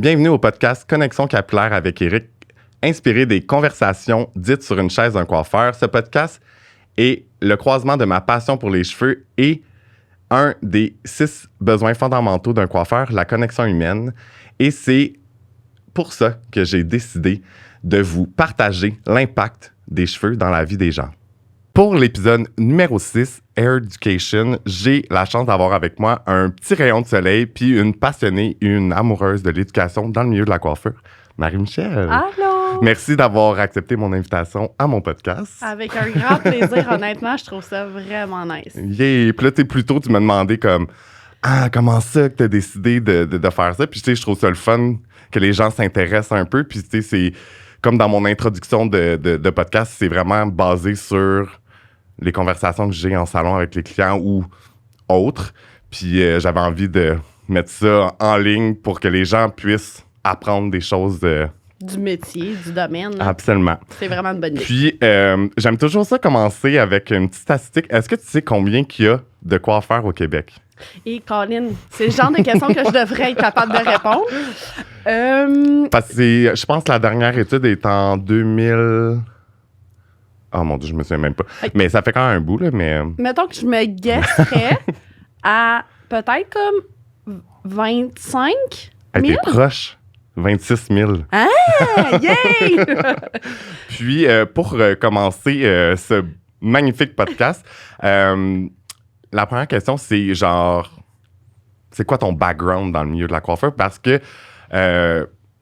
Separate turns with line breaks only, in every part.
Bienvenue au podcast Connexion capillaire avec Éric, inspiré des conversations dites sur une chaise d'un coiffeur. Ce podcast est le croisement de ma passion pour les cheveux et un des 6 besoins fondamentaux d'un coiffeur, la connexion humaine. Et c'est pour ça que j'ai décidé de vous partager l'impact des cheveux dans la vie des gens. Pour l'épisode numéro 6, Hair Education, j'ai la chance d'avoir avec moi un petit rayon de soleil puis une passionnée, une amoureuse de l'éducation dans le milieu de la coiffure, Marie-Michel.
Allô!
Merci d'avoir accepté mon invitation à mon podcast.
Avec un grand plaisir, honnêtement, je trouve ça vraiment nice.
Yeah! Puis là, plus tôt, tu m'as demandé comme « Ah, comment ça que tu as décidé de faire ça? » Puis tu sais, je trouve ça le fun que les gens s'intéressent un peu. Puis tu sais, c'est comme dans mon introduction de podcast, c'est vraiment basé sur les conversations que j'ai en salon avec les clients ou autres. Puis j'avais envie de mettre ça en ligne pour que les gens puissent apprendre des choses
Du métier, du domaine. Là.
Absolument.
C'est vraiment une bonne idée.
Puis j'aime toujours ça commencer avec une petite statistique. Est-ce que tu sais combien qu'il y a de coiffeurs au Québec?
Et Colin, c'est le genre de questions que je devrais être capable de répondre.
Parce que je pense que la dernière étude est en 2000... Oh mon Dieu, je me souviens même pas.
Okay.
Mais ça fait quand même un bout, là, mais...
Mettons que je me guesserais à peut-être comme 25 000.
T'es proche. 26 000.
Ah! Yay!
Puis, pour commencer ce magnifique podcast, la première question, c'est genre... C'est quoi ton background dans le milieu de la coiffure? Parce que...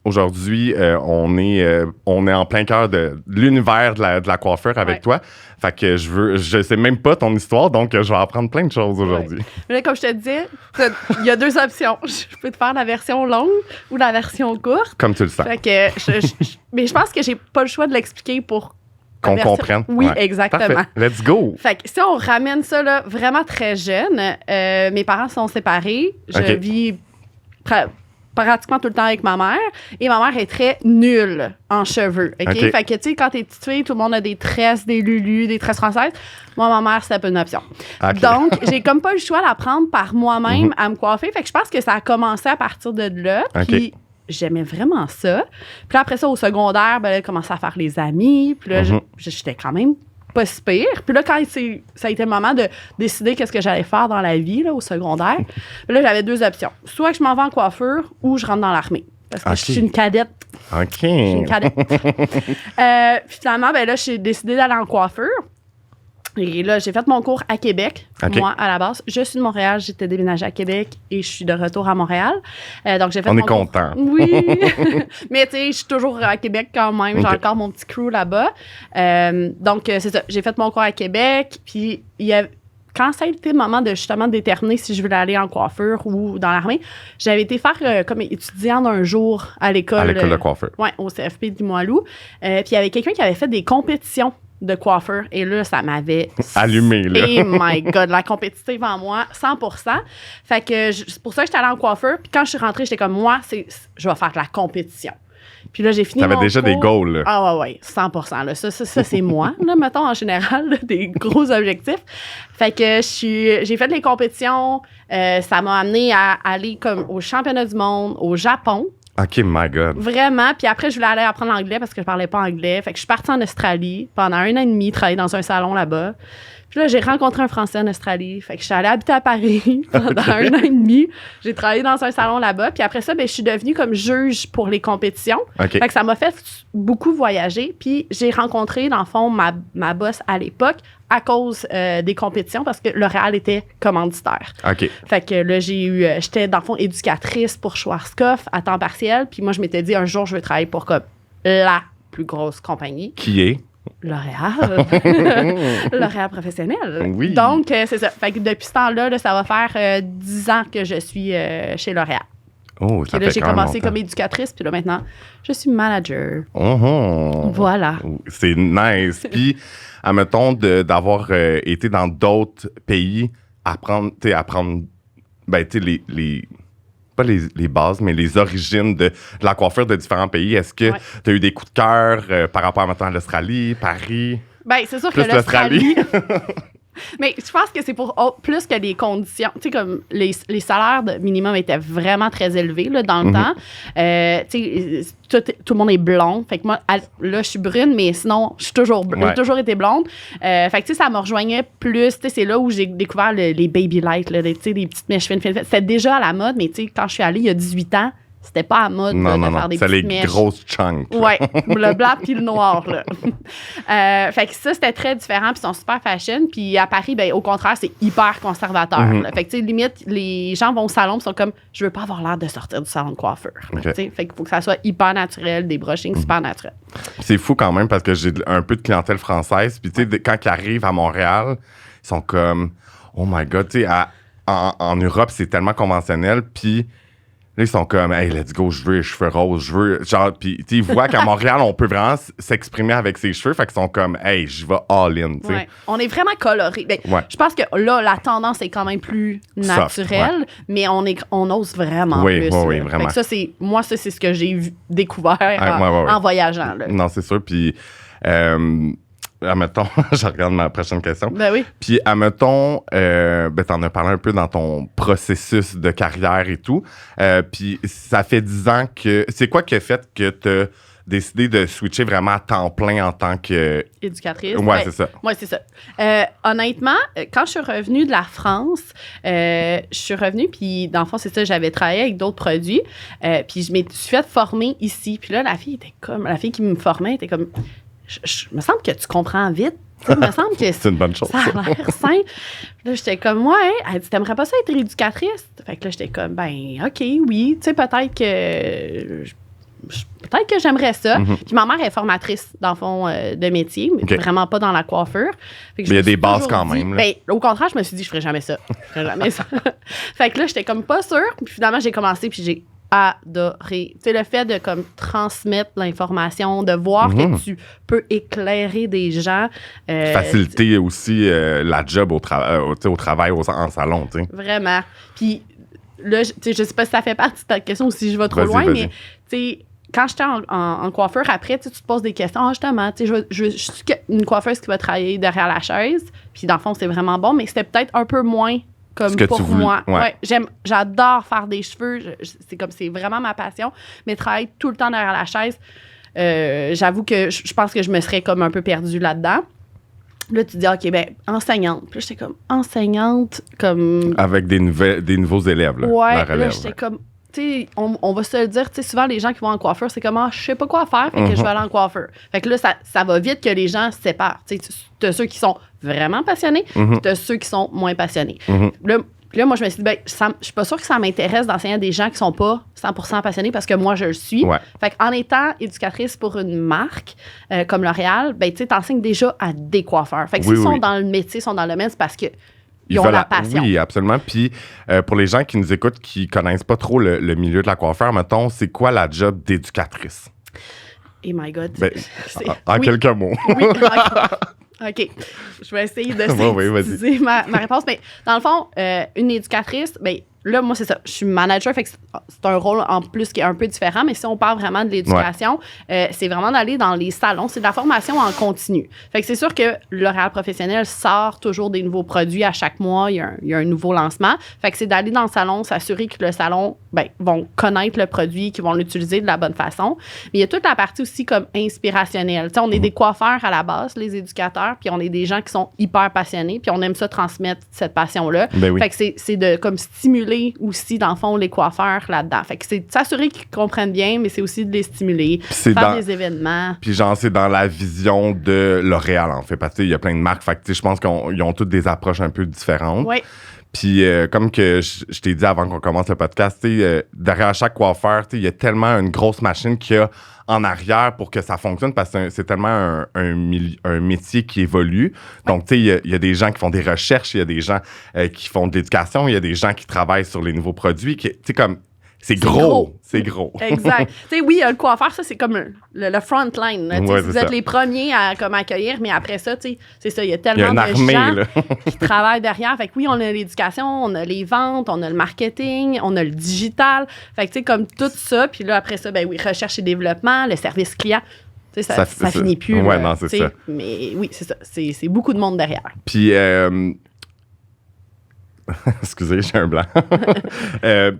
aujourd'hui, on est en plein cœur de l'univers de la coiffure avec toi. Fait que je sais même pas ton histoire, donc je vais apprendre plein de choses aujourd'hui.
Ouais. Mais là, comme je te disais, il y a 2 options. Je peux te faire la version longue ou la version courte.
Comme tu le sens.
Fait que mais je pense que j'ai pas le choix de l'expliquer pour
qu'on comprenne.
Oui,
ouais.
exactement.
Parfait. Let's go!
Fait que si on ramène ça là, vraiment très jeune, mes parents sont séparés. Je vis pratiquement tout le temps avec ma mère. Et ma mère est très nulle en cheveux. OK? Fait que, tu sais, quand t'es petite fille, tout le monde a des tresses, des lulus, des tresses françaises. Moi, ma mère, c'était pas une option. Okay. Donc, j'ai comme pas eu le choix d'apprendre par moi-même à me coiffer. Fait que je pense que ça a commencé à partir de là. Puis, j'aimais vraiment ça. Puis là, après ça, au secondaire, ben, là, j'ai commencé à faire les amis. Puis là, j'étais quand même pas si pire. Puis là, quand ça a été le moment de décider qu'est-ce que j'allais faire dans la vie, là, au secondaire, là, j'avais 2 options. Soit que je m'en vais en coiffure ou je rentre dans l'armée. Parce que je suis une cadette.
OK.
Je suis une cadette. Puis finalement, ben là, j'ai décidé d'aller en coiffure. Et là, j'ai fait mon cours à Québec, moi, à la base. Je suis de Montréal, j'étais déménagée à Québec et je suis de retour à Montréal. Donc, j'ai fait mon cours.
On est content.
Oui. Mais tu sais, je suis toujours à Québec quand même. J'ai encore mon petit crew là-bas. Donc, c'est ça. J'ai fait mon cours à Québec. Puis, quand ça a été le moment de justement déterminer si je voulais aller en coiffure ou dans l'armée, j'avais été faire comme étudiante un jour à l'école.
À l'école de coiffure.
Oui, au CFP de Limoilou. Puis, il y avait quelqu'un qui avait fait des compétitions de coiffeur. Et là, ça m'avait...
allumé, là.
Oh my God, la compétitive en moi, 100%. Fait que c'est pour ça que j'étais allée en coiffeur. Puis quand je suis rentrée, j'étais comme, moi, je vais faire de la compétition. Puis là, j'ai fini
T'avais
mon
déjà
cours.
Des goals, là.
Ah ouais, 100%. Là. Ça c'est moi, là, mettons, en général, là, des gros objectifs. Fait que j'ai fait les compétitions. Ça m'a amené à aller comme au championnat du monde, au Japon.
OK, my God.
Vraiment. Puis après, je voulais aller apprendre l'anglais parce que je parlais pas anglais. Fait que je suis partie en Australie pendant 1 an et demi, travailler dans un salon là-bas. Puis là, j'ai rencontré un Français en Australie. Fait que je suis allée habiter à Paris pendant 1 an et demi. J'ai travaillé dans un salon là-bas. Puis après ça, ben, je suis devenue comme juge pour les compétitions. Fait que ça m'a fait beaucoup voyager. Puis j'ai rencontré, dans le fond, ma boss à l'époque à cause des compétitions parce que L'Oréal était commanditaire. Fait que là, j'étais, dans le fond, éducatrice pour Schwarzkopf à temps partiel. Puis moi, je m'étais dit, un jour, je vais travailler pour comme la plus grosse compagnie.
Qui est?
L'Oréal. L'Oréal professionnel.
Oui.
Donc, c'est ça. Fait que depuis ce temps-là, ça va faire 10 ans que je suis chez L'Oréal.
Oh, ça
puis là,
fait
j'ai
quand même
commencé
longtemps.
comme éducatrice, puis là, maintenant, je suis manager.
Oh.
Voilà.
C'est nice. Puis, admettons, d'avoir été dans d'autres pays, apprendre ben, tu sais, pas les bases, mais les origines de la coiffure de différents pays. Est-ce que tu as eu des coups de cœur par rapport, maintenant, à l'Australie, Paris?
Bien, c'est sûr
plus
que l'Australie... Mais je pense que c'est pour plus que les conditions. Tu sais, comme les salaires de minimum étaient vraiment très élevés là, dans le temps. Tu sais, tout le monde est blond. Fait que moi, là, je suis brune, mais sinon, j'ai toujours été blonde. Fait que, tu sais, ça me rejoignait plus. Tu sais, c'est là où j'ai découvert les baby lights, là, tu sais, les petites mèches fines. C'était déjà à la mode, mais tu sais, quand je suis allée il y a 18 ans, c'était pas à mode de faire des petites mèches.
C'est les grosses chunks.
Oui, le blanc puis le noir. Là. Fait que ça, c'était très différent, puis ils sont super fashion. Puis à Paris, ben, au contraire, c'est hyper conservateur. Fait que, tu sais, limite, les gens vont au salon et sont comme, je veux pas avoir l'air de sortir du salon de coiffeur. Fait qu'il faut que ça soit hyper naturel, des brushings super naturels.
C'est fou quand même parce que j'ai un peu de clientèle française. Puis, tu sais, quand ils arrivent à Montréal, ils sont comme, oh my God, tu sais, en Europe, c'est tellement conventionnel. Puis, là, ils sont comme, hey, let's go, je veux les cheveux roses, je veux. Genre, puis, ils voient qu'à Montréal, on peut vraiment s'exprimer avec ses cheveux. Fait qu'ils sont comme, hey, je vais all-in, tu sais.
Ouais. On est vraiment colorés. Ben, je pense que là, la tendance est quand même plus naturelle, mais on ose vraiment plus.
Oui, vraiment.
Fait que moi, c'est ce que j'ai découvert en voyageant. Là.
Non, c'est sûr. Puis, admettons, je regarde ma prochaine question.
Ben oui.
Puis, admettons, t'en as parlé un peu dans ton processus de carrière et tout. Puis, ça fait 10 ans que... C'est quoi qui a fait que t'as décidé de switcher vraiment à temps plein en tant que...
Éducatrice.
Ouais, c'est ça.
Ouais, c'est ça. Honnêtement, quand je suis revenue de la France, je suis revenue, puis dans le fond, c'est ça, j'avais travaillé avec d'autres produits, puis je me suis fait former ici. Puis là, la fille qui me formait était comme... me semble que tu comprends vite. Il me semble que
c'est une bonne chose.
Ça a l'air simple. Là, j'étais comme, ouais, elle dit, t'aimerais pas ça être éducatrice? Fait que là, j'étais comme, ben, OK, oui. Tu sais, peut-être que j'aimerais ça. Puis ma mère est formatrice, dans le fond, de métier, mais vraiment pas dans la coiffure.
Mais il y a des bases quand même.
Ben, au contraire, je me suis dit, je ferais jamais ça. Fait que là, j'étais comme pas sûre. Puis finalement, j'ai commencé, puis j'ai adoré. Tu sais, le fait de comme transmettre l'information, de voir que tu peux éclairer des gens.
Faciliter aussi la job au travail, en salon, tu sais.
Vraiment. Puis là, je sais pas si ça fait partie de ta question ou si je vais trop loin, mais tu sais, quand j'étais en coiffeur, après, tu te poses des questions. Ah, justement, tu sais, je suis une coiffeuse qui va travailler derrière la chaise. Puis dans le fond, c'est vraiment bon, mais c'était peut-être un peu moins comme pour moi. Ouais, j'adore faire des cheveux. C'est vraiment ma passion. Mais travailler tout le temps derrière la chaise, j'avoue que je pense que je me serais comme un peu perdue là-dedans. Là, tu dis, OK, ben enseignante. Puis là, j'étais comme enseignante, comme...
Avec des nouveaux élèves, là.
Ouais,
la relève,
là, j'étais comme... Tu sais, on va se le dire, tu sais, souvent, les gens qui vont en coiffeur, c'est comme, je sais pas quoi faire, fait que je vais aller en coiffeur. Fait que là, ça va vite que les gens se séparent. Tu sais, t'as ceux qui sont vraiment passionnés, puis t'as ceux qui sont moins passionnés. Là, moi, je me suis dit, ben, je suis pas sûre que ça m'intéresse d'enseigner à des gens qui sont pas 100% passionnés parce que moi, je le suis. Ouais. Fait qu'en étant éducatrice pour une marque comme L'Oréal, ben, tu sais, t'enseignes déjà à des coiffeurs. Fait que s'ils sont dans le métier, sont dans le domaine, c'est parce que ils ont la passion.
Oui, absolument. Puis, pour les gens qui nous écoutent, qui connaissent pas trop le milieu de la coiffeur, mettons, c'est quoi la job d'éducatrice?
Oh my God.
Ben, en quelques mots.
Oui, OK. Je vais essayer de synthétiser ma réponse. Mais dans le fond, une éducatrice, ben, là, moi, c'est ça. Je suis manager, fait que c'est un rôle en plus qui est un peu différent. Mais si on parle vraiment de l'éducation, c'est vraiment d'aller dans les salons. C'est de la formation en continu. Fait que c'est sûr que L'Oréal Professionnel sort toujours des nouveaux produits à chaque mois. Il y a un nouveau lancement. Fait que c'est d'aller dans le salon, s'assurer que le salon, vont connaître le produit, qu'ils vont l'utiliser de la bonne façon. Mais il y a toute la partie aussi comme inspirationnelle. Tu sais, on est des coiffeurs à la base, les éducateurs, puis on est des gens qui sont hyper passionnés, puis on aime ça transmettre cette passion-là. Fait que c'est de comme stimuler aussi, dans le fond, les coiffeurs là-dedans. Fait que c'est de s'assurer qu'ils comprennent bien, mais c'est aussi de les stimuler, faire des événements.
Puis genre, c'est dans la vision de L'Oréal, en fait, parce qu'il y a plein de marques. Fait que je pense qu'ils ont toutes des approches un peu différentes.
Oui.
Puis comme que je t'ai dit avant qu'on commence le podcast, derrière chaque coiffeur, il y a tellement une grosse machine qu'il y a en arrière pour que ça fonctionne parce que c'est tellement un métier qui évolue. Donc, tu sais, il y a des gens qui font des recherches, il y a des gens qui font de l'éducation, il y a des gens qui travaillent sur les nouveaux produits. Tu sais, comme... C'est gros. C'est gros.
Exact. Tu sais, oui, le coiffeur, ça, c'est comme le front line. Vous êtes les premiers à comme accueillir, mais après ça, tu sais, c'est ça, il y a tellement de gens qui travaillent derrière. Fait que oui, on a l'éducation, on a les ventes, on a le marketing, on a le digital. Fait que, tu sais, comme tout ça, puis là, après ça, ben oui, recherche et développement, le service client. Ça finit plus.
Ouais,
là,
non, c'est ça.
Mais oui, c'est ça. C'est beaucoup de monde derrière.
Puis, excusez, j'ai un blanc.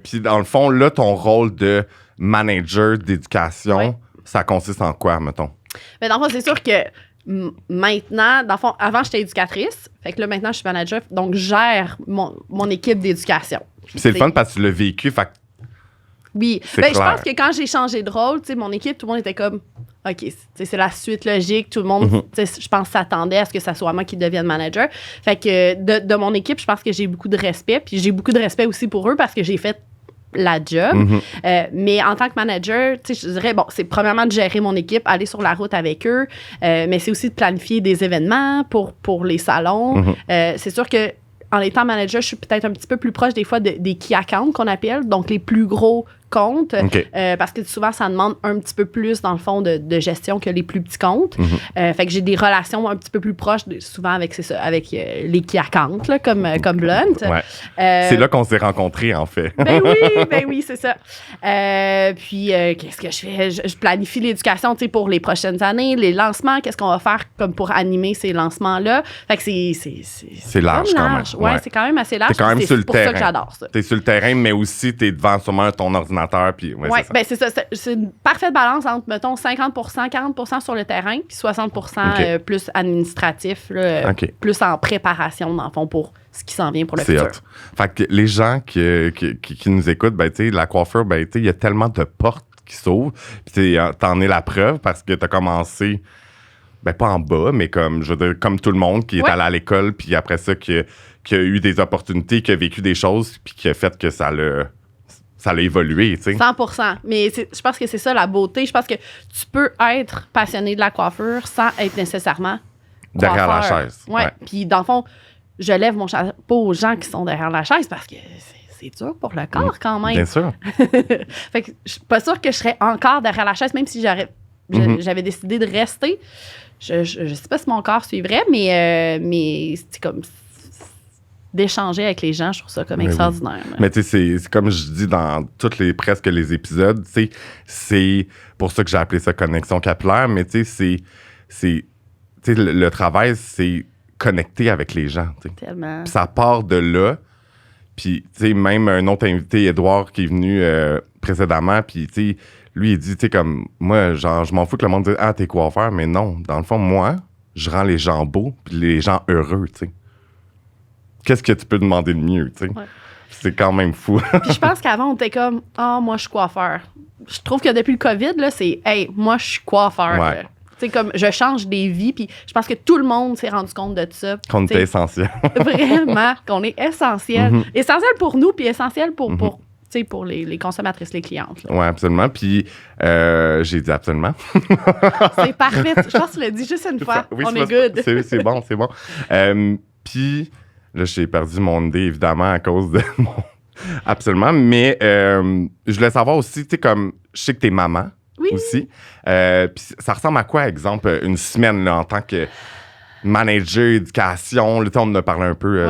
Puis, dans le fond, là, ton rôle de manager d'éducation, ça consiste en quoi, mettons?
Mais dans le fond, c'est sûr que maintenant, dans le fond, avant, j'étais éducatrice. Fait que là, maintenant, je suis manager. Donc, je gère mon équipe d'éducation.
C'est le fun parce que tu l'as vécu. Fait
oui. Ben, je pense que quand j'ai changé de rôle, mon équipe, tout le monde était comme, OK, c'est la suite logique. Tout le monde, je pense, s'attendait à ce que ça soit moi qui devienne manager. Fait que de mon équipe, je pense que j'ai beaucoup de respect. Puis j'ai beaucoup de respect aussi pour eux parce que j'ai fait la job. Mais en tant que manager, je dirais, bon, c'est premièrement de gérer mon équipe, aller sur la route avec eux, mais c'est aussi de planifier des événements pour les salons. C'est sûr que en étant manager, je suis peut-être un petit peu plus proche des fois des key accounts qu'on appelle, donc les plus gros comptes, parce que souvent, ça demande un petit peu plus, dans le fond, de gestion que les plus petits comptes. Fait que j'ai des relations un petit peu plus proches, souvent avec les key accounts, là, comme Blunt.
Ouais. C'est là qu'on s'est rencontrés, en fait.
Ben oui, c'est ça. Puis, qu'est-ce que je fais? Je planifie l'éducation, pour les prochaines années, les lancements, qu'est-ce qu'on va faire comme pour animer ces lancements-là. Fait que
c'est large, quand même.
Ouais, c'est quand même assez large.
T'es quand même sur le terrain.
C'est pour ça que j'adore ça.
T'es sur le terrain, mais aussi, t'es devant sûrement ton ordinateur. Puis,
ben c'est ça. C'est une parfaite balance entre, mettons, 50 40 sur le terrain, puis 60 plus administratif, là, plus en préparation, dans le fond, pour ce qui s'en vient pour le futur.
Fait que les gens qui nous écoutent, ben, tu sais, la coiffure, ben, tu sais, il y a tellement de portes qui s'ouvrent. Puis, t'en es la preuve parce que t'as commencé, ben, pas en bas, mais comme, je veux dire, comme tout le monde qui est allé à l'école, puis après ça, qui a eu des opportunités, qui a vécu des choses, puis qui a fait que ça l'a évolué, tu sais.
100%. Mais je pense que c'est ça la beauté. Je pense que tu peux être passionné de la coiffure sans être nécessairement
derrière la chaise.
Ouais. Puis dans le fond, je lève mon chapeau aux gens qui sont derrière la chaise parce que c'est dur pour le corps quand même.
Bien sûr.
Fait que je suis pas sûre que je serais encore derrière la chaise, même si j'avais décidé de rester. Je sais pas si mon corps suivrait, mais c'est comme d'échanger avec les gens, je trouve ça comme extraordinaire.
Mais tu sais, c'est comme je dis dans presque les épisodes, tu sais, c'est pour ça que j'ai appelé ça connexion capillaire, mais tu sais, le travail, c'est connecter avec les gens, tu sais.
Tellement.
Puis ça part de là, puis tu sais, même un autre invité, Édouard, qui est venu précédemment, puis tu sais, lui, il dit, tu sais, comme, moi, genre, je m'en fous que le monde dise, ah, t'es coiffeur, mais non, dans le fond, moi, je rends les gens beaux, puis les gens heureux, tu sais. Qu'est-ce que tu peux demander de mieux, tu sais? Ouais. C'est quand même fou.
Puis je pense qu'avant, on était comme, moi, je suis coiffeur. Je trouve que depuis le COVID, là, c'est, hey, moi, je suis coiffeur.
Ouais.
Tu sais, comme, je change des vies, puis je pense que tout le monde s'est rendu compte de ça.
Qu'on était essentiel.
Vraiment, qu'on est essentiel. Essentiel pour nous, puis essentiel pour les consommatrices, les clientes.
Oui, absolument. Puis, j'ai dit absolument.
C'est parfait. Je pense que tu l'as dit juste une fois.
Oui,
on est good.
C'est bon, c'est bon. Puis, là, j'ai perdu mon idée, évidemment, à cause de mon... Absolument. Mais je voulais savoir aussi, tu sais, comme, je sais que t'es maman aussi. Puis, ça ressemble à quoi, exemple, une semaine, là, en tant que manager éducation? Là, on en a parlé un peu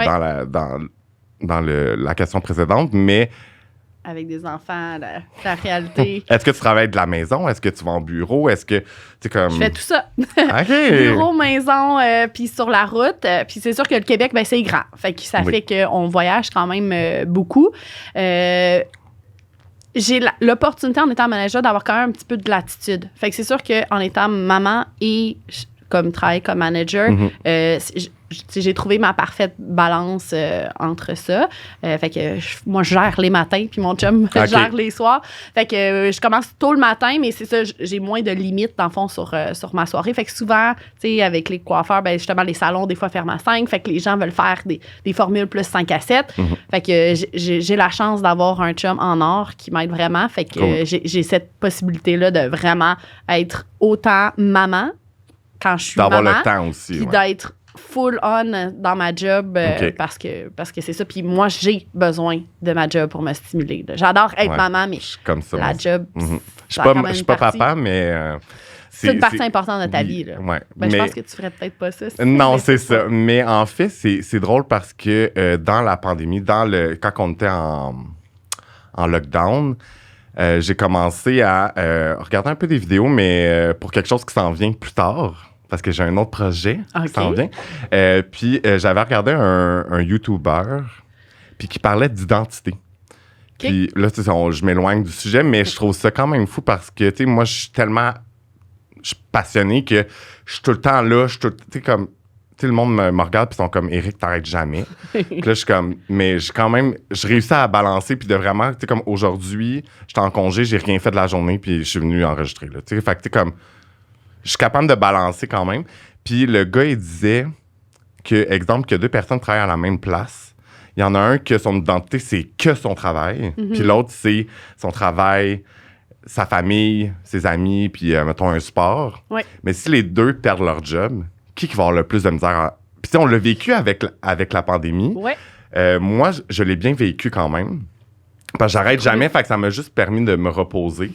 dans la question précédente, mais...
Avec des enfants, la réalité.
Est-ce que tu travailles de la maison? Est-ce que tu vas en bureau? Est-ce que tu comme...
Je fais tout ça.
OK.
Bureau, maison, puis sur la route. Puis c'est sûr que le Québec, ben c'est grand. Fait que ça fait qu'on voyage quand même beaucoup. J'ai l'opportunité, en étant manager, d'avoir quand même un petit peu de latitude. Fait que c'est sûr qu'en étant maman et comme travail comme manager, j'ai trouvé ma parfaite balance entre ça. Fait que moi, je gère les matins, puis mon chum gère les soirs. Fait que je commence tôt le matin, mais c'est ça, j'ai moins de limites, dans le fond, sur ma soirée. Fait que souvent, tu sais, avec les coiffeurs, ben justement, les salons, des fois, ferment à 5. Fait que les gens veulent faire des formules plus 5 à 7. Fait que j'ai la chance d'avoir un chum en or qui m'aide vraiment. Fait que j'ai cette possibilité-là de vraiment être autant maman quand je suis maman.
D'avoir le temps aussi.
Puis d'être full on dans ma job parce que c'est ça. Puis moi, j'ai besoin de ma job pour me stimuler. J'adore être maman, mais
comme ça,
la job,
je suis pas papa, mais...
c'est une partie importante de ta vie. Là.
Ouais.
Ben, je pense que tu ferais peut-être pas ça.
Non, c'est ça. Mais en fait, c'est drôle parce que dans la pandémie, quand on était en lockdown, j'ai commencé à regarder un peu des vidéos, mais pour quelque chose qui s'en vient plus tard, parce que j'ai un autre projet qui s'en vient. Puis j'avais regardé un YouTuber puis qui parlait d'identité. Puis là, je m'éloigne du sujet, mais je trouve ça quand même fou parce que, tu sais, moi, je suis passionné que je suis tout le temps là, tu sais, comme... Tu sais, le monde me regarde puis ils sont comme « Éric, t'arrêtes jamais. » Puis là, je suis comme... Mais je réussis à balancer puis de vraiment... Tu sais, comme aujourd'hui, j'étais en congé, j'ai rien fait de la journée puis je suis venu enregistrer, là. Tu sais, fait que tu sais, comme... Je suis capable de balancer quand même. Puis le gars, il disait exemple, que 2 personnes travaillent à la même place. Il y en a un que son identité, c'est que son travail. Puis l'autre, c'est son travail, sa famille, ses amis, puis, mettons, un sport.
Ouais.
Mais si les 2 perdent leur job, qui va avoir le plus de misère? Puis, on l'a vécu avec la pandémie.
Ouais.
Moi, je l'ai bien vécu quand même. Parce que j'arrête jamais, fait que ça m'a juste permis de me reposer.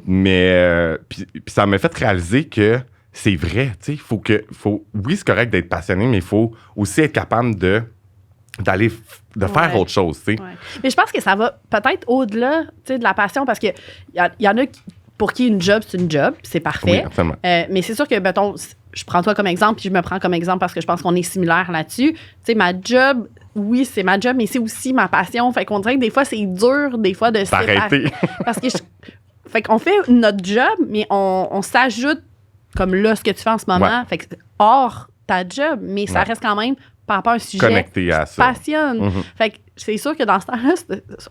Mais, puis ça m'a fait réaliser que c'est vrai, tu sais, oui, c'est correct d'être passionné, mais il faut aussi être capable de faire autre chose, tu sais.
Ouais. Mais je pense que ça va peut-être au-delà, tu sais, de la passion, parce que y en a pour qui une job, c'est une job, c'est parfait.
Oui, absolument.
Mais c'est sûr que, mettons, je prends toi comme exemple, puis je me prends comme exemple parce que je pense qu'on est similaires là-dessus. Tu sais, ma job, oui, c'est ma job, mais c'est aussi ma passion. Fait qu'on dirait que des fois, c'est dur, des fois, de se séparer. Parce que fait qu'on fait notre job, mais on s'ajoute, comme là, ce que tu fais en ce moment, fait que hors ta job, mais ça reste quand même par rapport à un sujet
connecté à ça.
Passionne. Fait que c'est sûr que dans ce temps-là,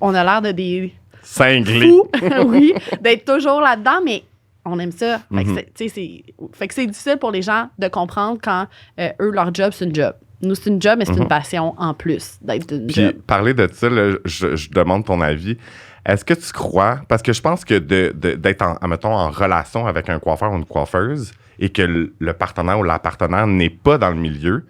on a l'air de des
cinglés.
Fous, oui, d'être toujours là-dedans, mais on aime ça. Fait que c'est difficile pour les gens de comprendre quand eux, leur job, c'est une job. Nous, c'est une job, mais c'est une passion en plus d'être une job.
Puis, parler de ça, là, je demande ton avis. Est-ce que tu crois... Parce que je pense que d'être, en relation avec un coiffeur ou une coiffeuse et que le partenaire ou la partenaire n'est pas dans le milieu,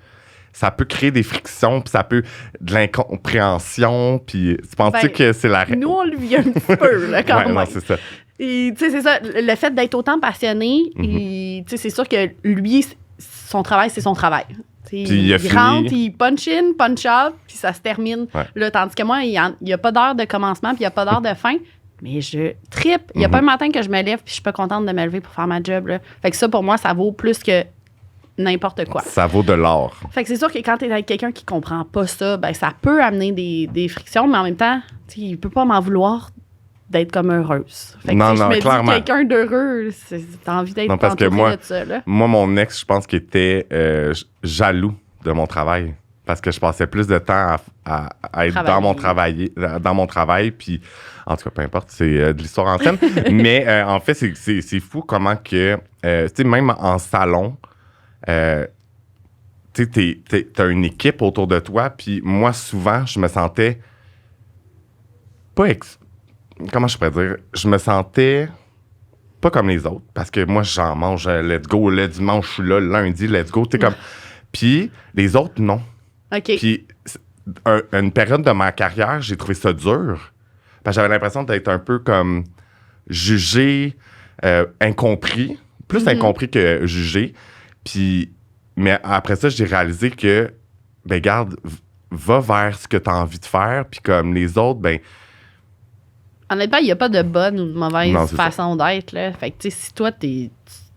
ça peut créer des frictions, puis ça peut de l'incompréhension, puis tu penses-tu que c'est la...
Nous, on le vit un petit peu, là, quand même.
Non, c'est ça.
Et, tu sais, c'est ça, le fait d'être autant passionné, tu sais, c'est sûr que lui, son travail, c'est son travail. Puis il rentre, il punch in, punch out, puis ça se termine. Là, tandis que moi, il n'y a pas d'heure de commencement, puis il n'y a pas d'heure de fin, mais je trippe. Il n'y a pas un matin que je me lève, puis je suis pas contente de me lever pour faire ma job, là. Fait que ça, pour moi, ça vaut plus que n'importe quoi.
Ça vaut de l'or.
Fait que c'est sûr que quand t'es avec quelqu'un qui comprend pas ça, ben ça peut amener des frictions, mais en même temps, il peut pas m'en vouloir d'être comme heureuse. Fait que je me
clairement.
dis quelqu'un d'heureux, t'as envie d'être entouré de ça. Là.
Moi, mon ex, je pense qu'il était jaloux de mon travail. Parce que je passais plus de temps à être dans mon travail, puis en tout cas, peu importe, c'est de l'histoire ancienne. Mais en fait, c'est fou comment que, tu sais, même en salon, tu sais, t'as une équipe autour de toi, puis moi, souvent, je me sentais comment je pourrais dire? Je me sentais pas comme les autres, parce que moi, j'en mange, let's go, le dimanche, je suis là, lundi, let's go, tu sais, comme... Puis les autres, non.
OK.
Puis une période de ma carrière, j'ai trouvé ça dur, parce que j'avais l'impression d'être un peu comme jugé, incompris, plus incompris que jugé. Puis, mais après ça, j'ai réalisé que, ben, garde, va vers ce que tu as envie de faire, puis comme les autres, ben...
Honnêtement, il n'y a pas de bonne ou de mauvaise façon d'être, là. Fait que, tu sais, si toi, tu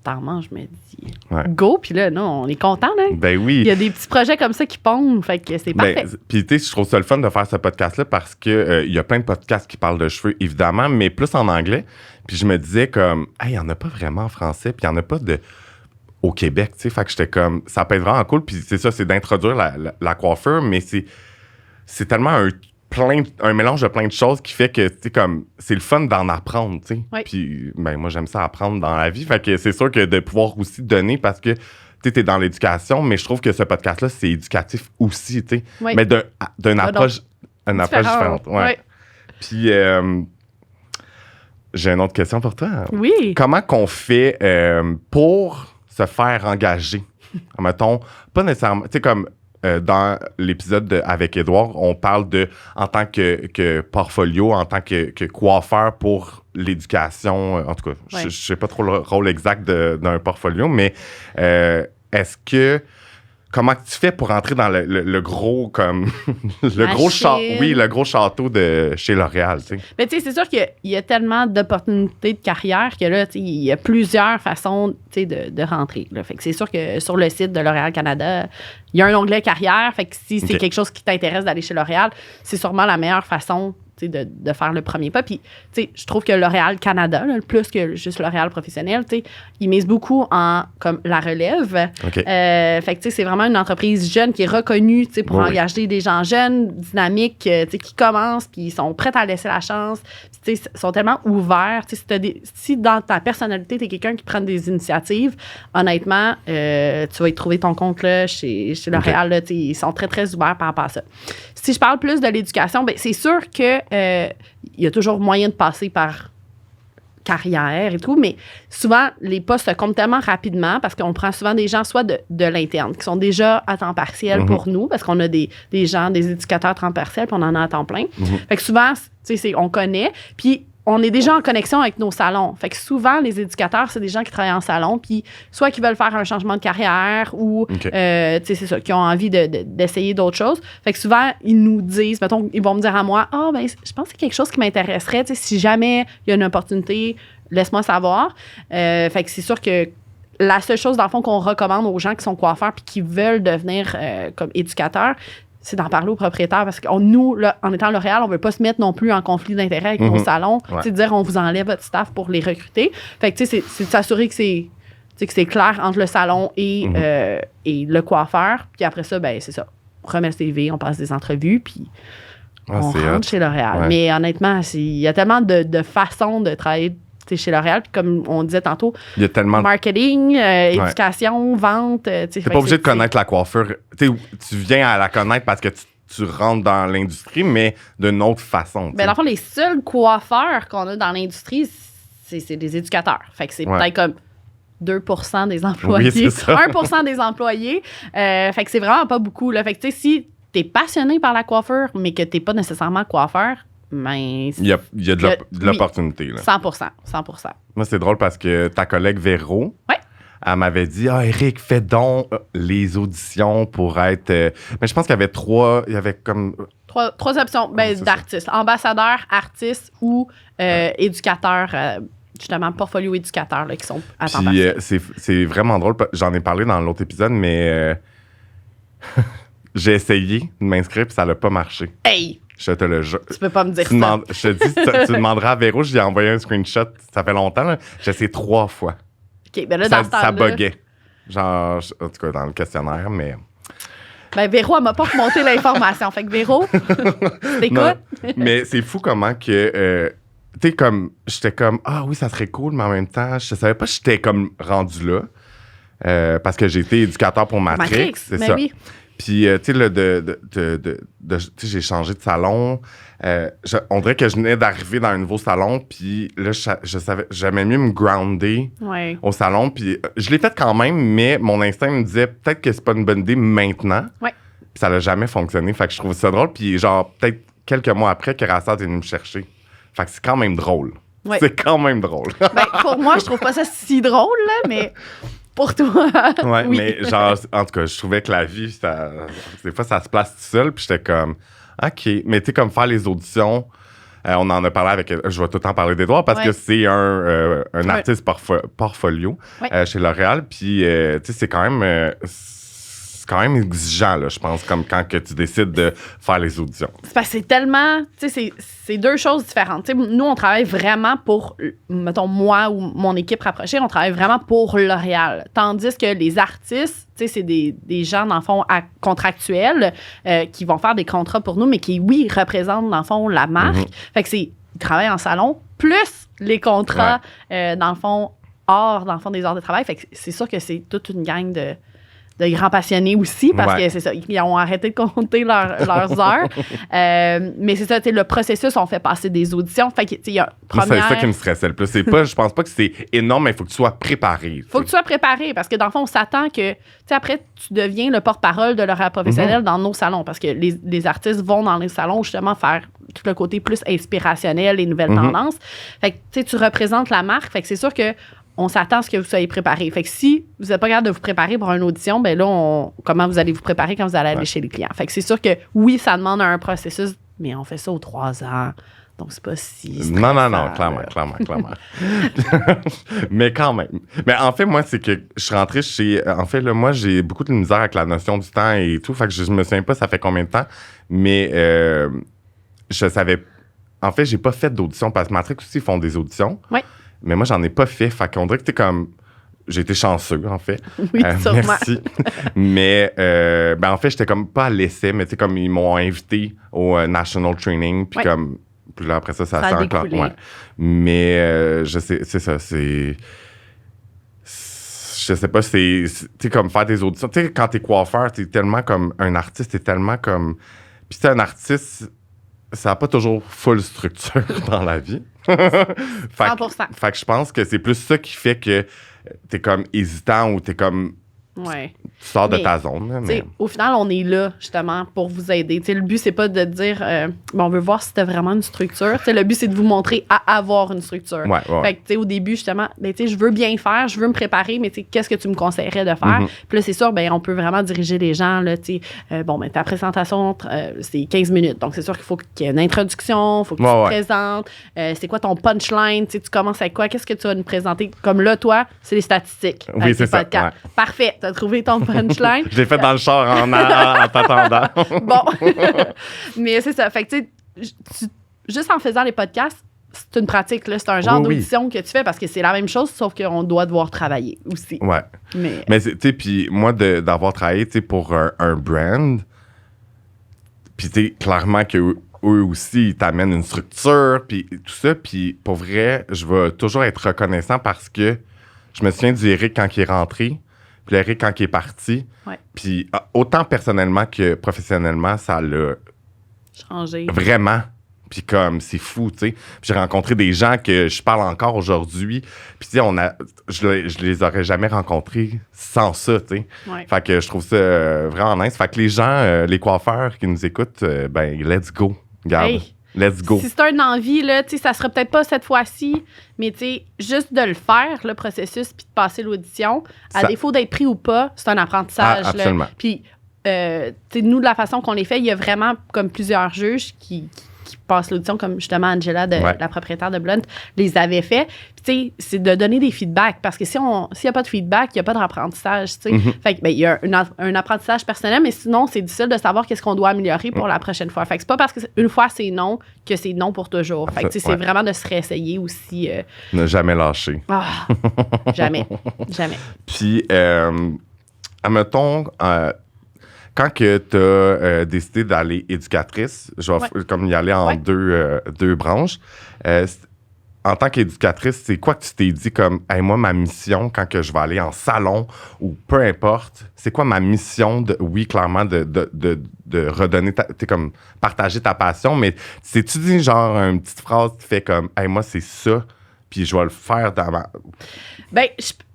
t'en manges, je me dis, go, puis là, non, on est content, là.
Ben oui.
Il y a des petits projets comme ça qui pondent, fait que c'est parfait.
Puis, tu sais, je trouve ça le fun de faire ce podcast-là parce que il y a plein de podcasts qui parlent de cheveux, évidemment, mais plus en anglais. Puis je me disais comme, hey, il n'y en a pas vraiment en français, puis il n'y en a pas au Québec, tu sais. Fait que j'étais comme, ça peut être vraiment cool. Puis c'est ça, c'est d'introduire la coiffure, mais c'est tellement un mélange de plein de choses qui fait que, tu sais, comme, c'est le fun d'en apprendre, tu sais.
Oui.
Puis, ben, moi, j'aime ça apprendre dans la vie. Fait que c'est sûr que de pouvoir aussi donner parce que, tu sais, t'es dans l'éducation, mais je trouve que ce podcast-là, c'est éducatif aussi, tu sais.
Oui.
Mais d'une approche différente. Ouais. Puis, j'ai une autre question pour toi.
Oui.
Comment qu'on fait pour se faire engager? Mettons, pas nécessairement, tu sais, comme dans l'épisode avec Édouard, on parle en tant que portfolio, en tant que coiffeur pour l'éducation. En tout cas, je sais pas trop le rôle exact d'un portfolio, mais est-ce que comment tu fais pour entrer dans le gros, comme, le gros château de chez L'Oréal, tu sais?
Mais tu sais, c'est sûr qu'il y a tellement d'opportunités de carrière que là, tu sais, il y a plusieurs façons, tu sais, de rentrer. Là. Fait que c'est sûr que sur le site de L'Oréal Canada, il y a un onglet carrière. Fait que si c'est quelque chose qui t'intéresse d'aller chez L'Oréal, c'est sûrement la meilleure façon de faire le premier pas. Puis, tu sais, je trouve que L'Oréal Canada, là, plus que juste L'Oréal professionnel, tu sais, ils misent beaucoup en comme la relève.
Okay.
Fait que, tu sais, c'est vraiment une entreprise jeune qui est reconnue, tu sais, pour engager des gens jeunes, dynamiques, tu sais, qui commencent, puis ils sont prêts à laisser la chance. Tu sais, sont tellement ouverts. Tu sais, si dans ta personnalité, tu es quelqu'un qui prend des initiatives, honnêtement, tu vas y trouver ton compte là, chez L'Oréal. Là, tu sais, ils sont très, très ouverts par rapport à ça. Si je parle plus de l'éducation, ben c'est sûr que il y a toujours moyen de passer par carrière et tout, mais souvent, les postes se comptent tellement rapidement parce qu'on prend souvent des gens soit de l'interne qui sont déjà à temps partiel pour nous parce qu'on a des gens, des éducateurs à temps partiel puis on en a à temps plein. Fait que souvent, tu sais, on connaît. Puis, on est déjà en connexion avec nos salons. Fait que souvent, les éducateurs, c'est des gens qui travaillent en salon, puis soit qui veulent faire un changement de carrière ou, tu sais, c'est ça, qui ont envie d'essayer d'autres choses. Fait que souvent, ils nous disent, mettons, ils vont me dire à moi, « Ah, ben je pense que c'est quelque chose qui m'intéresserait. Tu sais, si jamais il y a une opportunité, laisse-moi savoir. » Fait que c'est sûr que la seule chose, dans le fond, qu'on recommande aux gens qui sont coiffeurs puis qui veulent devenir comme éducateurs, c'est d'en parler aux propriétaires parce que nous, là, en étant L'Oréal, on ne veut pas se mettre non plus en conflit d'intérêt avec nos salons. Ouais. C'est de dire on vous enlève votre staff pour les recruter. Fait que tu sais, c'est de s'assurer que c'est clair entre le salon et le coiffeur. Puis après ça, ben c'est ça. On remet le CV, on passe des entrevues, puis on rentre chez L'Oréal. Ouais. Mais honnêtement, il y a tellement de façons de travailler chez L'Oréal. Puis comme on disait tantôt,
il y a tellement
marketing, éducation, vente.
T'es pas obligé de connaître la coiffure. Tu viens à la connaître parce que tu rentres dans l'industrie, mais d'une autre façon.
Ben, dans le fond, les seuls coiffeurs qu'on a dans l'industrie, c'est des éducateurs. Fait que c'est peut-être comme 2% des employés. Oui, 1% des employés. Fait que c'est vraiment pas beaucoup. Là. Fait que tu sais, si t'es passionné par la coiffure, mais que t'es pas nécessairement coiffeur, ben,
il y a de l'opportunité. Là.
100%.
Moi, c'est drôle parce que ta collègue Véro, elle m'avait dit « Ah, Eric, fais donc les auditions pour être... Mais je pense qu'il y avait comme...
Trois options d'artistes. Ambassadeur, artiste ou éducateur, justement, portfolio éducateur là, qui sont à temps partiel.
C'est vraiment drôle. J'en ai parlé dans l'autre épisode, mais j'ai essayé de m'inscrire puis ça n'a pas marché.
Hey!
Je te le jure.
Tu peux pas me dire ça.
Je te dis, tu demanderas à Véro, je lui ai envoyé un screenshot, ça fait longtemps, là. J'ai essayé 3 fois.
OK, ben là,
ça buguait. Genre, en tout cas, dans le questionnaire, mais...
Ben, Véro, elle m'a pas remonté l'information. Fait que Véro, t'écoutes.
Mais c'est fou comment que... tu sais, comme... J'étais comme, ah oui, ça serait cool, mais en même temps, je savais pas que j'étais comme rendu là. Parce que j'ai été éducateur pour Matrix. C'est ça. Oui. Puis, tu sais, j'ai changé de salon. On dirait que je venais d'arriver dans un nouveau salon. Puis là, je savais, j'aimais mieux me grounder au salon. Puis je l'ai fait quand même, mais mon instinct me disait peut-être que c'est pas une bonne idée maintenant.
Ouais.
Puis ça n'a jamais fonctionné. Fait que je trouve ça drôle. Puis genre, peut-être quelques mois après, Kerassad est venu me chercher. Fait que c'est quand même drôle. Ouais. C'est quand même drôle.
Ben, pour moi, je trouve pas ça si drôle, là, mais... Pour toi.
Ouais, oui. Mais genre, en tout cas, je trouvais que la vie, des fois, ça se place tout seul. Puis j'étais comme, OK. Mais tu sais, comme faire les auditions, on en a parlé avec. Je vais tout le temps parler d'Edouard parce que c'est un artiste portfolio chez L'Oréal. Puis, tu sais, c'est quand même exigeant, là, je pense, comme quand que tu décides de faire les auditions.
C'est parce que c'est tellement... Tu sais, c'est deux choses différentes. Tu sais, nous, on travaille vraiment pour... Mettons, moi ou mon équipe rapprochée, on travaille vraiment pour L'Oréal. Tandis que les artistes, tu sais, c'est des gens, dans le fond, contractuels qui vont faire des contrats pour nous, mais qui, oui, représentent, dans le fond, la marque. Fait que ils travaillent en salon, plus les contrats, dans le fond, hors, dans le fond, des heures de travail. Fait que c'est sûr que c'est toute une gang de grands passionnés aussi, parce que c'est ça, ils ont arrêté de compter leurs heures. Mais c'est ça, le processus, on fait passer des auditions. Fait que, il y a première...
C'est ça qui me stressait le plus. Je pense pas que c'est énorme, mais il faut que tu sois préparé.
Faut que tu sois préparé, parce que dans le fond, on s'attend que, après, tu deviens le porte-parole de L'Oréal professionnel dans nos salons, parce que les artistes vont dans les salons, justement, faire tout le côté plus inspirationnel, les nouvelles tendances. Fait que, tu représentes la marque. Fait que c'est sûr que on s'attend à ce que vous soyez préparé. Fait que si vous n'êtes pas capable de vous préparer pour une audition, ben là, comment vous allez vous préparer quand vous allez aller chez les clients? Fait que c'est sûr que oui, ça demande un processus, mais on fait ça aux 3 ans. Donc, c'est pas si stressant.
Non, clairement. Mais quand même. Mais en fait, moi, c'est que je suis rentré chez... En fait, là, moi, j'ai beaucoup de misère avec la notion du temps et tout. Fait que je me souviens pas ça fait combien de temps. Mais je savais... En fait, j'ai pas fait d'audition parce que Matrix aussi, ils font des auditions.
Oui.
Mais moi, j'en ai pas fait. Fait qu'on dirait que t'es comme... J'ai été chanceux, en fait.
Oui, sûrement.
Merci. Mais, en fait, j'étais comme pas à l'essai, mais tu sais, comme ils m'ont invité au National Training. Puis comme... Puis là, après ça
a
encore.
découlé.
Ouais. Mais je sais, c'est ça, c'est. Je sais pas, tu sais, comme faire des auditions. Tu sais, quand t'es coiffeur, t'es tellement comme un artiste, t'es tellement comme. Puis t'es un artiste, ça n'a pas toujours full structure dans la vie.
100%.
Fait que je pense que c'est plus ça qui fait que t'es comme hésitant ou t'es comme.
Ouais.
Tu sors de ta zone. Là, mais...
Au final, on est là, justement, pour vous aider. T'sais, le but, c'est pas de dire on veut voir si t'as vraiment une structure. T'sais, le but, c'est de vous montrer à avoir une structure.
Ouais.
Fait que, au début, justement, je veux bien faire, je veux me préparer, mais qu'est-ce que tu me conseillerais de faire? Puis là, c'est sûr, on peut vraiment diriger les gens. Là, ta présentation, c'est 15 minutes. Donc, c'est sûr qu'il faut qu'il y ait une introduction, il faut que tu te présentes. C'est quoi ton punchline? Tu commences avec quoi? Qu'est-ce que tu vas nous présenter? Comme là, toi, c'est les statistiques.
Oui, c'est ça. Ouais.
Parfait. T'as trouvé ton punchline.
J'ai fait dans le char en t'attendant.
Bon. Mais c'est ça. Fait que, juste en faisant les podcasts, c'est une pratique. Là. C'est un genre d'audition que tu fais parce que c'est la même chose, sauf qu'on doit devoir travailler aussi.
Ouais. Mais tu sais, puis moi, d'avoir travaillé pour un brand, puis tu sais, clairement qu'eux aussi, ils t'amènent une structure, puis tout ça. Puis pour vrai, je vais toujours être reconnaissant parce que je me souviens d'Éric quand il est rentré. Puis Eric, quand il est parti, puis autant personnellement que professionnellement, ça l'a
changé.
Vraiment. Puis comme, c'est fou, tu sais. J'ai rencontré des gens que je parle encore aujourd'hui. Puis tu sais, je les aurais jamais rencontrés sans ça, tu sais.
Ouais.
Fait que je trouve ça vraiment nice. Fait que les gens, les coiffeurs qui nous écoutent, let's go. Regarde.
Hey.
Let's go.
Si c'est une envie, là, ça sera peut-être pas cette fois-ci, mais juste de le faire, le processus, puis de passer l'audition, à défaut d'être pris ou pas, c'est un apprentissage.
Absolument.
Puis, nous, de la façon qu'on les fait, il y a vraiment comme plusieurs juges qui passent l'audition, comme justement Angela, la propriétaire de Blunt, les avait fait. Puis, c'est de donner des feedbacks, parce que s'il n'y a pas de feedback, il n'y a pas d'apprentissage, tu sais. Fait que, il y a un apprentissage personnel, mais sinon, c'est difficile de savoir qu'est-ce qu'on doit améliorer pour la prochaine fois. Fait que c'est pas parce qu'une fois c'est non que c'est non pour toujours. Fait que, c'est vraiment de se réessayer aussi.
Ne jamais lâcher.
Ah, jamais.
Puis, admettons, quand que tu as décidé d'aller éducatrice, je vais comme y aller en deux branches. En tant qu'éducatrice, c'est quoi que tu t'es dit comme, hey, moi, ma mission, quand que je vais aller en salon ou peu importe, c'est quoi ma mission clairement, de redonner, comme, partager ta passion, mais c'est-tu dit genre une petite phrase qui fait comme, hey, moi, c'est ça, puis je vais le faire dans ma...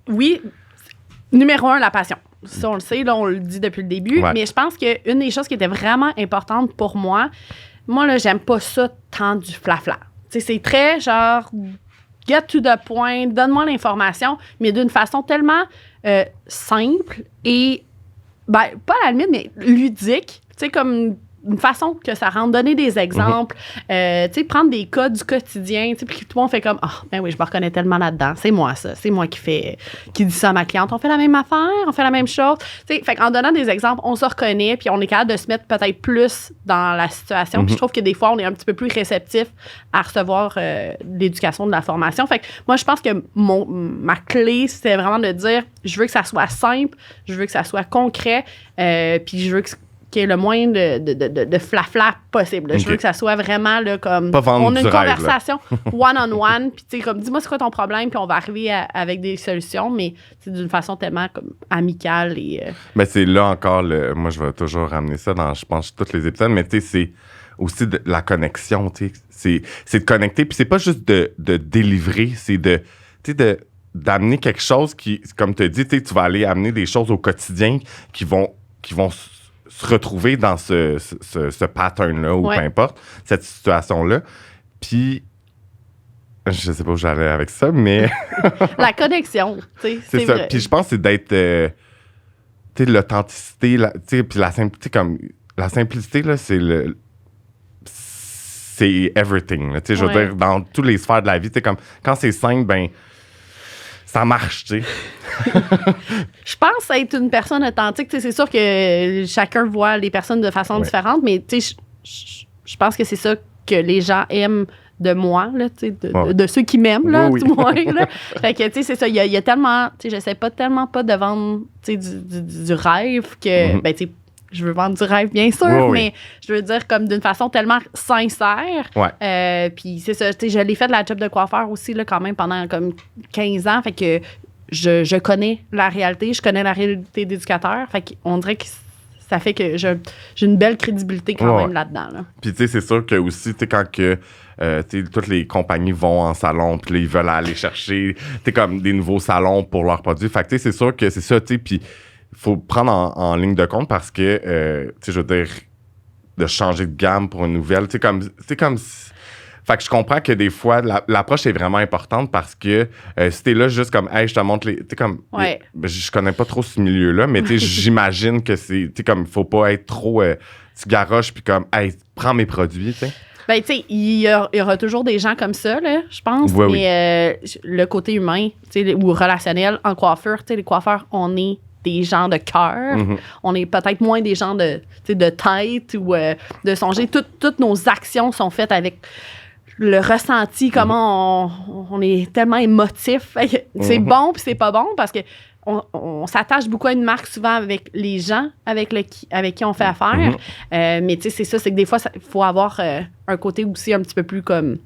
Oui, numéro 1, la passion. Ça, on le sait, là, on le dit depuis le début, mais je pense qu'une des choses qui était vraiment importante pour moi, là, j'aime pas ça tant du flafla. C'est très genre get to the point, donne-moi l'information, mais d'une façon tellement simple et, pas à la limite, mais ludique, comme une façon que ça rende, donner des exemples, prendre des cas du quotidien, puis tout le monde fait comme, oui, je me reconnais tellement là-dedans, c'est moi ça, c'est moi qui dit ça à ma cliente, on fait la même affaire, on fait la même chose, fait qu'en donnant des exemples, on se reconnaît, puis on est capable de se mettre peut-être plus dans la situation, puis je trouve que des fois, on est un petit peu plus réceptif à recevoir l'éducation, de la formation, fait que moi, je pense que ma clé, c'était vraiment de dire, je veux que ça soit simple, je veux que ça soit concret, puis je veux qu'il y ait le moins de flafla possible. Okay. Je veux que ça soit vraiment là, comme...
Pas vendre
on a une
du
conversation one-on-one, puis tu sais, comme, dis-moi c'est quoi ton problème, puis on va arriver avec des solutions, mais c'est d'une façon tellement comme amicale et...
Mais c'est là encore, moi, je vais toujours ramener ça dans, je pense, tous les épisodes, mais tu sais, c'est aussi de la connexion, tu sais. C'est de connecter, puis c'est pas juste de délivrer, c'est de, tu sais, d'amener quelque chose qui, comme tu as dit, tu vas aller amener des choses au quotidien qui vont se retrouver dans ce pattern-là, ou peu importe, cette situation-là. Puis, Je sais pas où j'allais avec ça, mais...
La connexion, tu sais,
c'est ça.
vrai.
Puis je pense que c'est d'être... tu sais, l'authenticité, tu sais, puis la simplicité, comme... La simplicité, là, c'est everything, là. Tu sais, je veux
Ouais.
dire, dans toutes les sphères de la vie, tu sais, comme... Quand c'est simple, ben... Ça marche, tu sais.
Je pense être une personne authentique. Tu sais, c'est sûr que chacun voit les personnes de façon différente, mais tu sais, je pense que c'est ça que les gens aiment de moi, là, tu sais, de ceux qui m'aiment, là,
Oui.
du moins. Là. Fait que, tu sais, c'est ça. Il y a tellement... Tu sais, j'essaie pas tellement pas de vendre, tu sais, du rêve que... Ben, tu sais, je veux vendre du rêve, bien sûr, mais je veux dire comme d'une façon tellement sincère.
Ouais.
Puis c'est ça, tu sais, je l'ai fait de la job de coiffeur aussi, là, quand même, pendant comme 15 ans. Fait que je connais la réalité, je connais la réalité d'éducateur. Fait qu'on dirait que ça fait que j'ai une belle crédibilité quand même là-dedans. Là.
Puis tu sais, c'est sûr que aussi, tu sais, quand que... toutes les compagnies vont en salon, puis ils veulent aller chercher comme des nouveaux salons pour leurs produits. Fait que c'est sûr que c'est ça, tu sais, puis il faut prendre en ligne de compte parce que, tu sais, je veux dire, de changer de gamme pour une nouvelle, tu sais, comme... Fait que je comprends que des fois, l'approche est vraiment importante parce que si t'es là juste comme, hey, je te montre les... Tu sais, comme...
Ouais.
Je connais pas trop ce milieu-là, mais tu sais, j'imagine que c'est... Tu sais, comme, faut pas être trop... tu garoches, puis comme, hey, prends mes produits, tu sais.
Ben, tu sais, il y aura toujours des gens comme ça, là, je pense.
Oui,
mais le côté humain, tu sais, ou relationnel en coiffure, tu sais, les coiffeurs, on est des gens de cœur.
Mm-hmm.
On est peut-être moins des gens de tête ou de songer. Toutes nos actions sont faites avec le ressenti, comment on est tellement émotif. C'est bon puis c'est pas bon parce que on s'attache beaucoup à une marque souvent avec les gens avec qui on fait affaire. Mais tu sais, c'est ça, c'est que des fois, il faut avoir un côté aussi un petit peu plus comme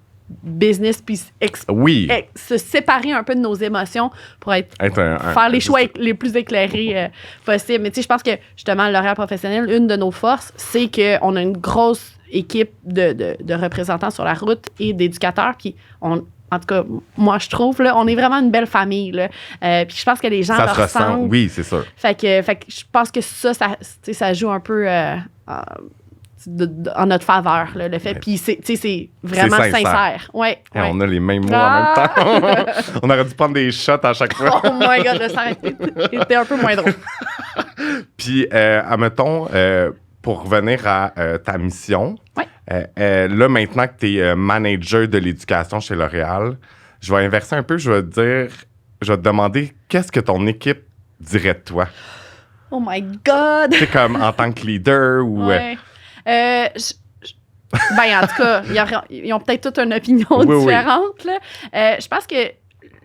business puis se séparer un peu de nos émotions pour faire les choix les plus éclairés possibles. Mais tu sais, je pense que justement, L'Oréal Professionnel, une de nos forces, c'est qu'on a une grosse équipe de représentants sur la route et d'éducateurs. Puis en tout cas, moi, je trouve, là, on est vraiment une belle famille. Là. Puis je pense que les gens
ça
le
se ressent. Oui, c'est sûr.
Fait que je pense que ça joue un peu en notre faveur, là, le fait. Puis c'est vraiment sincère. Ouais.
On a les mêmes mots en même temps. On aurait dû prendre des shots à chaque fois.
Oh my God, le sang était un peu moins drôle.
Puis, admettons, pour revenir à ta mission, là, maintenant que tu es manager de l'éducation chez L'Oréal, je vais inverser un peu. Je vais te demander qu'est-ce que ton équipe dirait de toi?
Oh my God!
C'est comme en tant que leader ou...
Ouais. Ben, en tout cas, ils ont peut-être toute une opinion différente. Là. Je pense que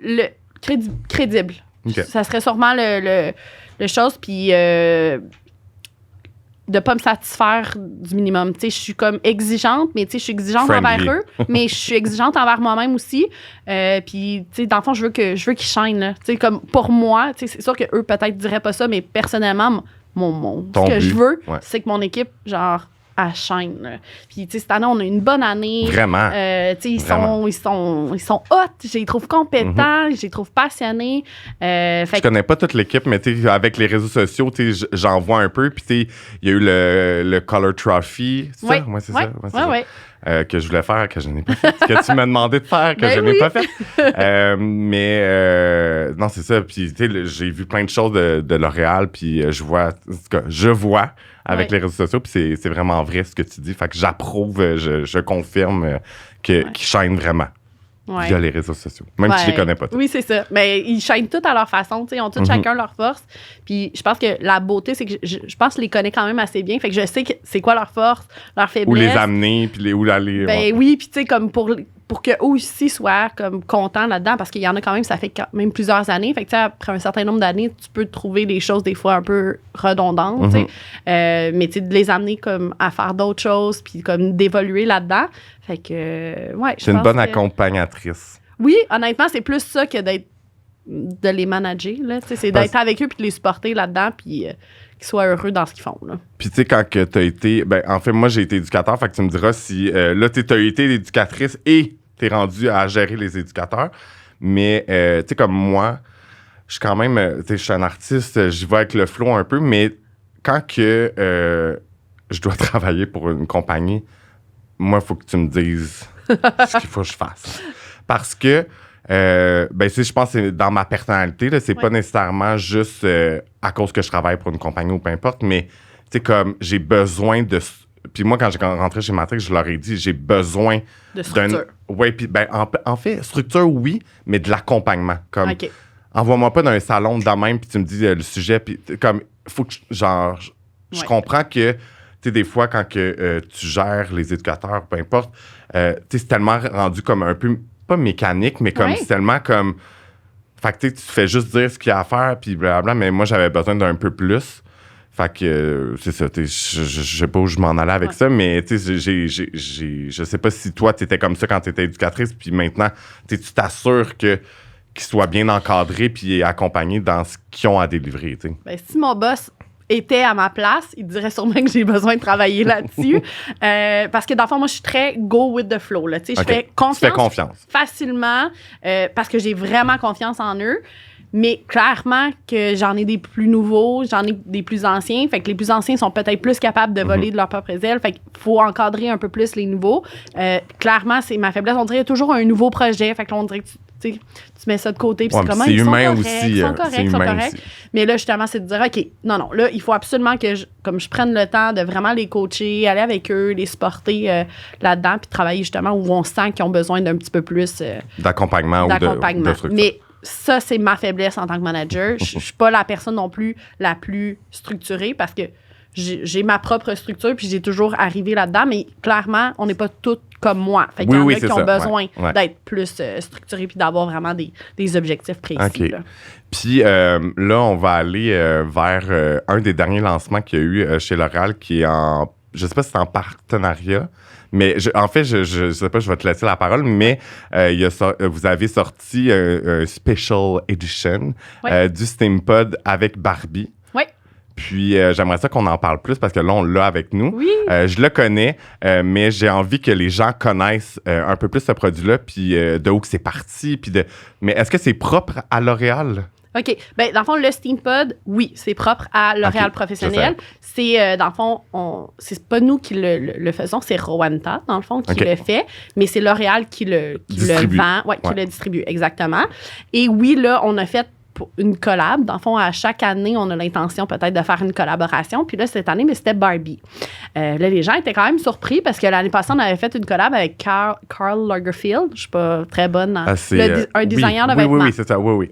le crédible, ça serait sûrement le chose. Puis de pas me satisfaire du minimum. Tu sais, je suis comme exigeante, mais tu sais, je suis exigeante envers eux, mais je suis exigeante envers moi-même aussi. Puis, tu sais, dans le fond, je veux qu'ils shine. Tu sais, comme pour moi, tu sais, c'est sûr qu'eux peut-être diraient pas ça, mais personnellement, ce que je veux, c'est que mon équipe, genre, à chaîne. Là. Puis, tu sais, cette année, on a une bonne année.
Vraiment.
Tu sais, ils sont hot. Je les trouve compétents. Je les trouve passionnés.
Je connais pas toute l'équipe, mais tu sais, avec les réseaux sociaux, tu sais, j'en vois un peu. Puis, tu sais, il y a eu le Color Trophy. C'est ça? Ouais, c'est ça. Que je voulais faire, que je n'ai pas fait. Que tu m'as demandé de faire, que je n'ai pas fait. Non, c'est ça. Puis, tu sais, j'ai vu plein de choses de L'Oréal. Puis, je vois avec les réseaux sociaux, puis c'est vraiment vrai ce que tu dis. Fait que j'approuve, je confirme qu'ils chaînent vraiment via les réseaux sociaux. Même si je les connais pas tous.
Oui, c'est ça. Mais ils chaînent tous à leur façon. Ils ont tous chacun leur force. Puis je pense que la beauté, c'est que je pense que je les connais quand même assez bien. Fait que je sais c'est quoi leur force, leur faiblesse.
Où les amener, puis où aller.
Ben oui, puis tu sais, comme pour qu'eux aussi soient comme contents là-dedans, parce qu'il y en a quand même, ça fait quand même plusieurs années. Fait que tu sais, après un certain nombre d'années, tu peux trouver des choses des fois un peu redondantes, tu sais. Mais tu sais, de les amener comme à faire d'autres choses, puis comme d'évoluer là-dedans. Fait que, ouais.
C'est une bonne accompagnatrice.
Oui, honnêtement, c'est plus ça que de les manager, là. Tu sais, c'est d'être avec eux, puis de les supporter là-dedans, puis qu'ils soient heureux dans ce qu'ils font, là.
Puis tu sais, quand tu as été... Ben, en fait, moi, j'ai été éducateur, fait que tu me diras si... là, tu as été l'éducatrice et tu es rendu à gérer les éducateurs. Mais, tu sais, comme moi, je suis quand même... tu sais, je suis un artiste, j'y vais avec le flow un peu, mais quand que je dois travailler pour une compagnie, moi, il faut que tu me dises ce qu'il faut que je fasse. Parce que, je pense que c'est dans ma personnalité, là, c'est pas nécessairement juste à cause que je travaille pour une compagnie ou peu importe, mais comme j'ai besoin de... Puis moi, quand j'ai rentré chez Matrix, je leur ai dit, j'ai besoin
de structure.
Oui, puis en fait, structure, oui, mais de l'accompagnement. Comme, envoie-moi pas dans un salon de même, puis tu me dis le sujet, puis comme, faut que, je comprends que, des fois, quand que, tu gères les éducateurs, peu importe, c'est tellement rendu comme un peu, pas mécanique, mais comme, c'est tellement comme, fait que tu fais juste dire ce qu'il y a à faire, puis blablabla, mais moi, j'avais besoin d'un peu plus. Fait que, c'est ça, je sais pas où je m'en allais avec ça, mais je sais pas si toi, t'étais comme ça quand t'étais éducatrice, puis maintenant, tu t'assures qu'ils soient bien encadrés puis accompagnés dans ce qu'ils ont à délivrer, t'sais.
Ben, si mon boss était à ma place, il dirait sûrement que j'ai besoin de travailler là-dessus. Parce que, dans le fond, moi, je suis très go with the flow, là, tu sais, je fais confiance facilement parce que j'ai vraiment confiance en eux. Mais clairement que j'en ai des plus nouveaux, j'en ai des plus anciens. Fait que les plus anciens sont peut-être plus capables de voler de leur propre aile. Fait qu'il faut encadrer un peu plus les nouveaux. Clairement, c'est ma faiblesse. On dirait qu'il y a toujours un nouveau projet. Fait que là, on dirait que tu mets ça de côté. Puis c'est comment ils sont corrects. Mais là, justement, c'est de dire, OK, non, là, il faut absolument que je prenne le temps de vraiment les coacher, aller avec eux, les supporter là-dedans, puis travailler justement où on sent qu'ils ont besoin d'un petit peu plus
d'accompagnement ou de structure.
Mais ça, c'est ma faiblesse en tant que manager. Je suis pas la personne non plus la plus structurée parce que j'ai ma propre structure puis j'ai toujours arrivé là-dedans, mais clairement, on n'est pas toutes comme moi. Fait qu'il y en a qui ont besoin d'être plus structurés puis d'avoir vraiment des objectifs précis.
Okay. Puis là, on va aller vers un des derniers lancements qu'il y a eu chez L'Oréal qui est en... Je sais pas si c'est en partenariat, mais en fait, je sais pas, je vais te laisser la parole, mais vous avez sorti un special edition du SteamPod avec Barbie.
Oui.
Puis j'aimerais ça qu'on en parle plus parce que là, on l'a avec nous.
Oui.
Je le connais, mais j'ai envie que les gens connaissent un peu plus ce produit-là, puis de où que c'est parti. Mais est-ce que c'est propre à L'Oréal?
OK. Bien, dans le fond, le SteamPod, oui, c'est propre à L'Oréal professionnel. C'est, dans le fond, c'est pas nous qui le faisons, c'est Rowenta, dans le fond, qui le fait, mais c'est L'Oréal qui le vend, qui le distribue, exactement. Et oui, là, on a fait une collab. Dans le fond, à chaque année, on a l'intention peut-être de faire une collaboration. Puis là, cette année, mais c'était Barbie. Là, les gens étaient quand même surpris parce que l'année passée, on avait fait une collab avec Karl Lagerfeld. Je suis pas très bonne dans un designer de vêtements.
Oui, c'est ça, oui.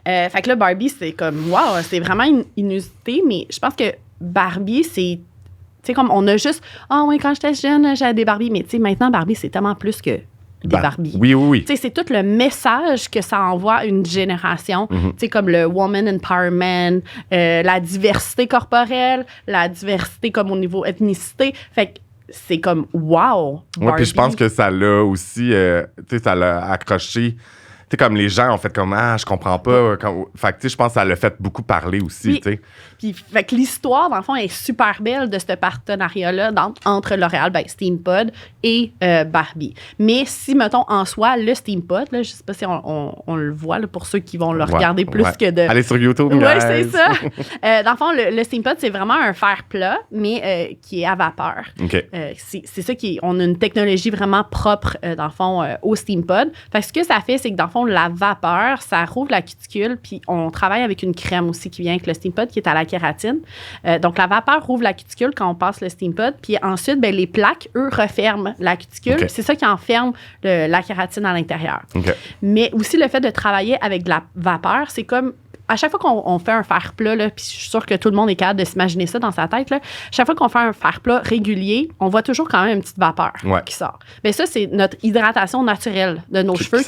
Fait que là, Barbie, c'est comme, wow, c'est vraiment inusité, mais je pense que Barbie, c'est, tu sais, comme on a juste, quand j'étais jeune, j'avais des Barbies, mais tu sais, maintenant, Barbie, c'est tellement plus que des Barbies.
Oui.
Tu sais, c'est tout le message que ça envoie à une génération, tu sais, comme le woman empowerment, la diversité corporelle, la diversité comme au niveau ethnicité. Fait que c'est comme, wow,
Barbie. Puis je pense que ça l'a aussi, tu sais, ça l'a accroché. Tu sais, comme les gens ont fait comme, je comprends pas. Fait que, tu sais, je pense que ça l'a fait beaucoup parler aussi, tu sais.
Puis, fait que l'histoire, dans le fond, est super belle de ce partenariat-là entre L'Oréal, SteamPod et Barbie. Mais si, mettons, en soi, le SteamPod, là, je sais pas si on le voit, là, pour ceux qui vont le regarder plus que de...
Allez sur YouTube,
Oui, c'est ça. Dans le fond, le SteamPod, c'est vraiment un fer plat, mais qui est à vapeur.
Okay.
C'est ça on a une technologie vraiment propre, dans le fond, au SteamPod. Fait que ce que ça fait, c'est que, dans le fond, la vapeur, ça rouvre la cuticule, puis on travaille avec une crème aussi qui vient avec le SteamPod, qui est à la kératine. Donc, la vapeur rouvre la cuticule quand on passe le SteamPod, puis ensuite, les plaques, eux, referment la cuticule. Okay. C'est ça qui enferme la kératine à l'intérieur.
Okay.
Mais aussi, le fait de travailler avec de la vapeur, c'est comme... À chaque fois qu'on fait un fer plat, là, puis je suis sûre que tout le monde est capable de s'imaginer ça dans sa tête, là, chaque fois qu'on fait un fer plat régulier, on voit toujours quand même une petite vapeur qui sort. Mais ça, c'est notre hydratation naturelle de nos cheveux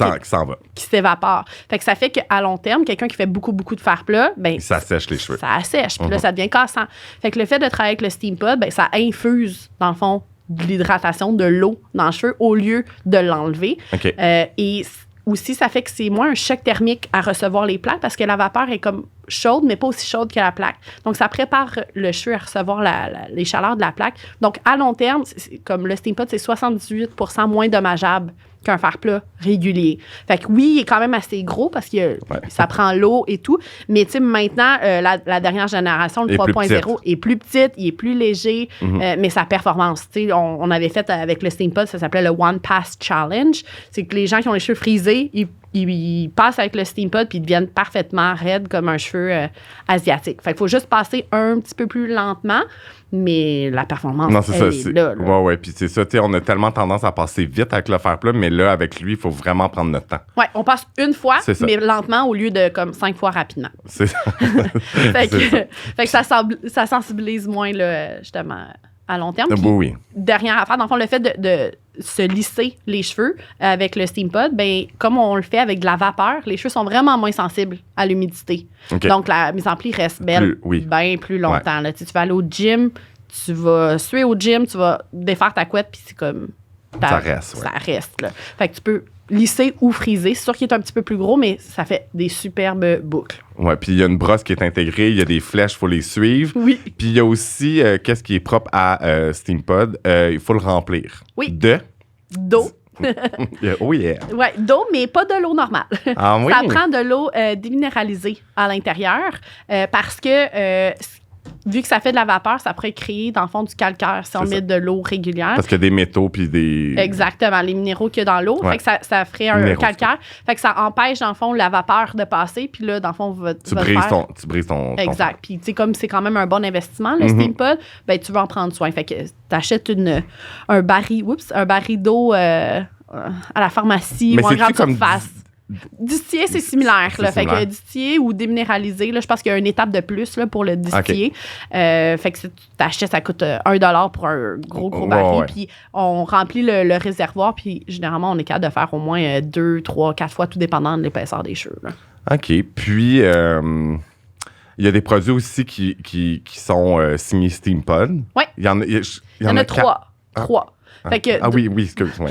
qui s'évapore. Fait que ça fait qu'à long terme, quelqu'un qui fait beaucoup, beaucoup de fer plat,
ça assèche les cheveux.
Ça assèche, puis là, ça devient cassant. Fait que le fait de travailler avec le SteamPod, ça infuse, dans le fond, de l'hydratation, de l'eau dans le cheveu au lieu de l'enlever.
Okay.
Et aussi, ça fait que c'est moins un choc thermique à recevoir les plaques parce que la vapeur est comme chaude, mais pas aussi chaude que la plaque. Donc, ça prépare le cheveu à recevoir les chaleurs de la plaque. Donc, à long terme, comme le SteamPod, c'est 78% moins dommageable qu'un fer plat régulier. Fait que oui, il est quand même assez gros parce que ça prend l'eau et tout. Mais tu sais, maintenant, la dernière génération, le 3.0, est plus petite, il est plus léger, mais sa performance, tu sais, on avait fait avec le Steam Pod, ça s'appelait le One Pass Challenge. C'est que les gens qui ont les cheveux frisés, ils passent avec le Steam Pod puis ils deviennent parfaitement raides comme un cheveu asiatique. Fait qu'il faut juste passer un petit peu plus lentement, mais la performance, est là.
Ouais, puis c'est ça, tu sais, on a tellement tendance à passer vite avec le fer plat, mais là, avec lui, il faut vraiment prendre notre temps.
Ouais, on passe une fois, mais lentement au lieu de comme 5 fois rapidement.
C'est ça.
fait que ça sensibilise moins, là, justement, à long terme. Puis,
oui.
Dernière affaire, dans le fond, le fait de se lisser les cheveux avec le Steam Pod, ben, comme on le fait avec de la vapeur, les cheveux sont vraiment moins sensibles à l'humidité. Okay. Donc, la mise en pli reste belle bien plus longtemps. Là. Tu vas aller au gym, tu vas suer au gym, tu vas défaire ta couette, puis c'est comme...
Ça reste.
Ça reste, là. Fait que tu peux lisser ou friser. C'est sûr qu'il est un petit peu plus gros, mais ça fait des superbes boucles.
Ouais, puis il y a une brosse qui est intégrée, il y a des flèches, il faut les suivre.
Oui.
Puis il y a aussi, qu'est-ce qui est propre à Steam Pod, il faut le remplir.
Oui.
D'eau. Oh yeah.
Ouais, d'eau, mais pas de l'eau normale.
Ah oui?
Ça prend de l'eau déminéralisée à l'intérieur parce que vu que ça fait de la vapeur, ça pourrait créer, dans le fond, du calcaire si on met de l'eau régulière.
Parce qu'il y a des métaux puis des...
Exactement, les minéraux qu'il y a dans l'eau. Fait que ça ferait un calcaire. Fait que ça empêche, dans le fond, la vapeur de passer. Puis là, dans le fond, tu
brises ton
exact. Puis, tu sais, comme c'est quand même un bon investissement, le Steam Pod, ben tu veux en prendre soin. Fait que t'achètes un baril d'eau à la pharmacie ou en grande surface. Distiller, c'est similaire. Là. Fait que distiller ou déminéraliser, là, je pense qu'il y a une étape de plus là, pour le distiller. Okay. Fait que si tu t'achètes, ça coûte $1 pour un gros baril. Puis on remplit le réservoir. Puis généralement, on est capable de faire au moins 2, 3, 4 fois, tout dépendant de l'épaisseur des cheveux. Là.
OK. Puis, il y a des produits aussi qui sont signés Steam Pod.
Oui.
Il y en a
3. 3. Fait que,
oui, excuse-moi.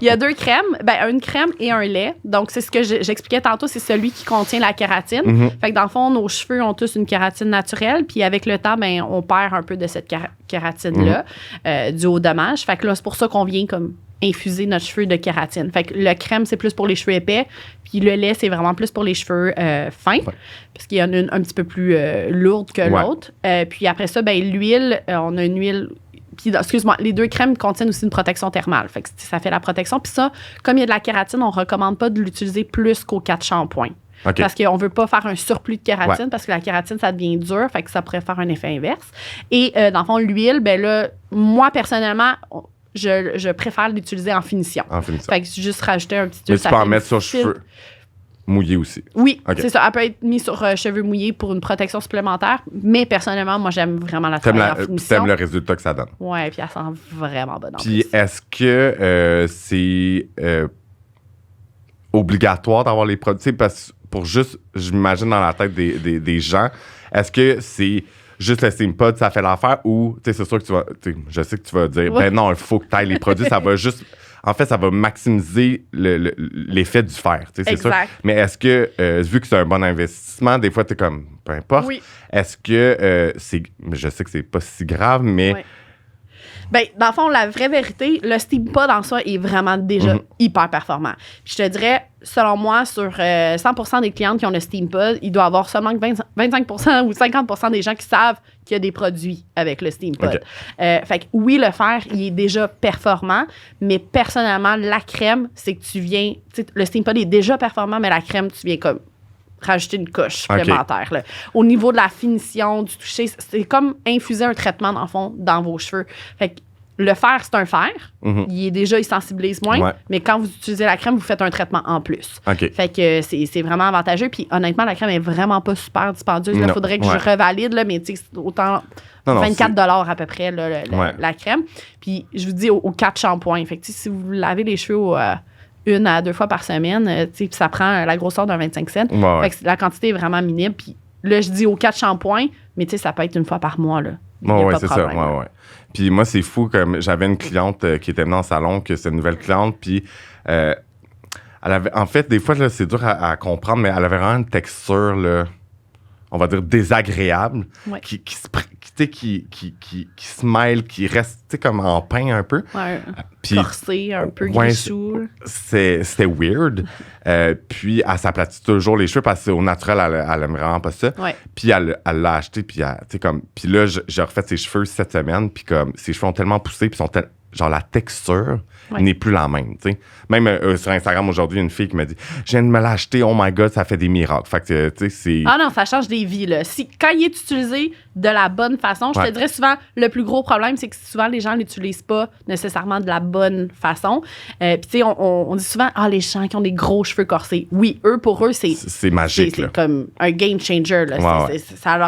Il y a 2 crèmes, une crème et un lait. Donc, c'est ce que j'expliquais tantôt, c'est celui qui contient la kératine. Fait que dans le fond, nos cheveux ont tous une kératine naturelle, puis avec le temps, on perd un peu de cette kératine-là, dû au dommage. Fait que là, c'est pour ça qu'on vient comme infuser notre cheveu de kératine. Fait que le crème, c'est plus pour les cheveux épais, puis le lait, c'est vraiment plus pour les cheveux fins, parce qu'il y en a une un petit peu plus lourde que l'autre. Puis après ça, l'huile, on a une huile... Puis, excuse-moi, les 2 crèmes contiennent aussi une protection thermale. Fait que ça fait la protection. Puis ça, comme il y a de la kératine, on ne recommande pas de l'utiliser plus qu'aux 4 shampoings. Okay. Parce qu'on ne veut pas faire un surplus de kératine, parce que la kératine, ça devient dur, fait que ça pourrait faire un effet inverse. Et dans le fond, l'huile, là, moi, personnellement, je préfère l'utiliser en finition. Fait que juste rajouter un petit huile.
Mais tu peux en mettre sur cheveux mouillés aussi.
Oui, c'est ça. Elle peut être mise sur cheveux mouillés pour une protection supplémentaire, mais personnellement, moi, j'aime vraiment la travailler en finition.
T'aimes le résultat que ça donne.
Oui, puis elle sent vraiment bonne.
Puis est-ce que c'est obligatoire d'avoir les produits? Parce que pour juste, j'imagine dans la tête des gens, est-ce que c'est juste le Steam Pod, ça fait l'affaire, ou c'est sûr que je sais que tu vas dire, non, il faut que tu ailles les produits, ça va juste... En fait, ça va maximiser l'effet du fer, c'est sûr. Mais est-ce que, vu que c'est un bon investissement, des fois, tu es comme, peu importe, est-ce que je sais que c'est pas si grave, mais...
Bien, dans le fond, la vraie vérité, le Steam Pod en soi est vraiment déjà hyper performant. Puis je te dirais, selon moi, sur 100% des clientes qui ont le Steam Pod, il doit y avoir seulement 25% ou 50% des gens qui savent qu'il y a des produits avec le Steam Pod. Fait que oui, le fer, il est déjà performant, mais personnellement, la crème, c'est que tu viens... Le Steam Pod est déjà performant, mais la crème, tu viens comme rajouter une couche supplémentaire. Là. Au niveau de la finition, du toucher, c'est comme infuser un traitement, dans le fond, dans vos cheveux. Fait que le fer, c'est un fer. Il sensibilise moins. Mais quand vous utilisez la crème, vous faites un traitement en plus. Fait que c'est vraiment avantageux. Puis honnêtement, la crème est vraiment pas super dispendieuse. Il faudrait que je revalide, là, mais tu sais, autant... 24 $ à peu près, la crème. Puis je vous dis, aux 4 shampoings. Fait que si vous lavez les cheveux 1 à 2 fois par semaine, ça prend la grosseur d'un 25 cents. Fait que la quantité est vraiment minime. Puis là, je dis aux 4 shampoings, mais ça peut être 1 fois par mois. Là.
C'est ça. Puis moi, c'est fou, comme j'avais une cliente qui était venue en salon, que c'est une nouvelle cliente, puis elle avait, en fait, des fois, là, c'est dur à comprendre, mais elle avait vraiment une texture, là, on va dire, désagréable, qui qui smile, qui reste, tu sais, comme en pain un peu.
Ouais,
Puis,
corsé, un peu grichou.
C'était weird. Puis, elle s'aplatit toujours les cheveux parce qu'au naturel, elle aime vraiment pas ça.
Ouais.
Puis, elle l'a acheté. Puis, tu sais, comme... Puis là, j'ai refait ses cheveux cette semaine. Puis, comme, ses cheveux ont tellement poussé. Puis, genre, la texture n'est plus la même, tu sais. Même sur Instagram, aujourd'hui, il y a une fille qui m'a dit « Je viens de me l'acheter. Oh my God, ça fait des miracles. » Fait que, tu sais, c'est...
Ah non, ça change des vies, là. Quand il est utilisé de la bonne façon, je te dirais souvent, le plus gros problème, c'est que souvent, les gens ne l'utilisent pas nécessairement de la bonne façon. Puis, tu sais, on dit souvent, les gens qui ont des gros cheveux corsés. Oui, pour eux,
c'est magique,
c'est comme un game changer, là.
Ouais.
Ça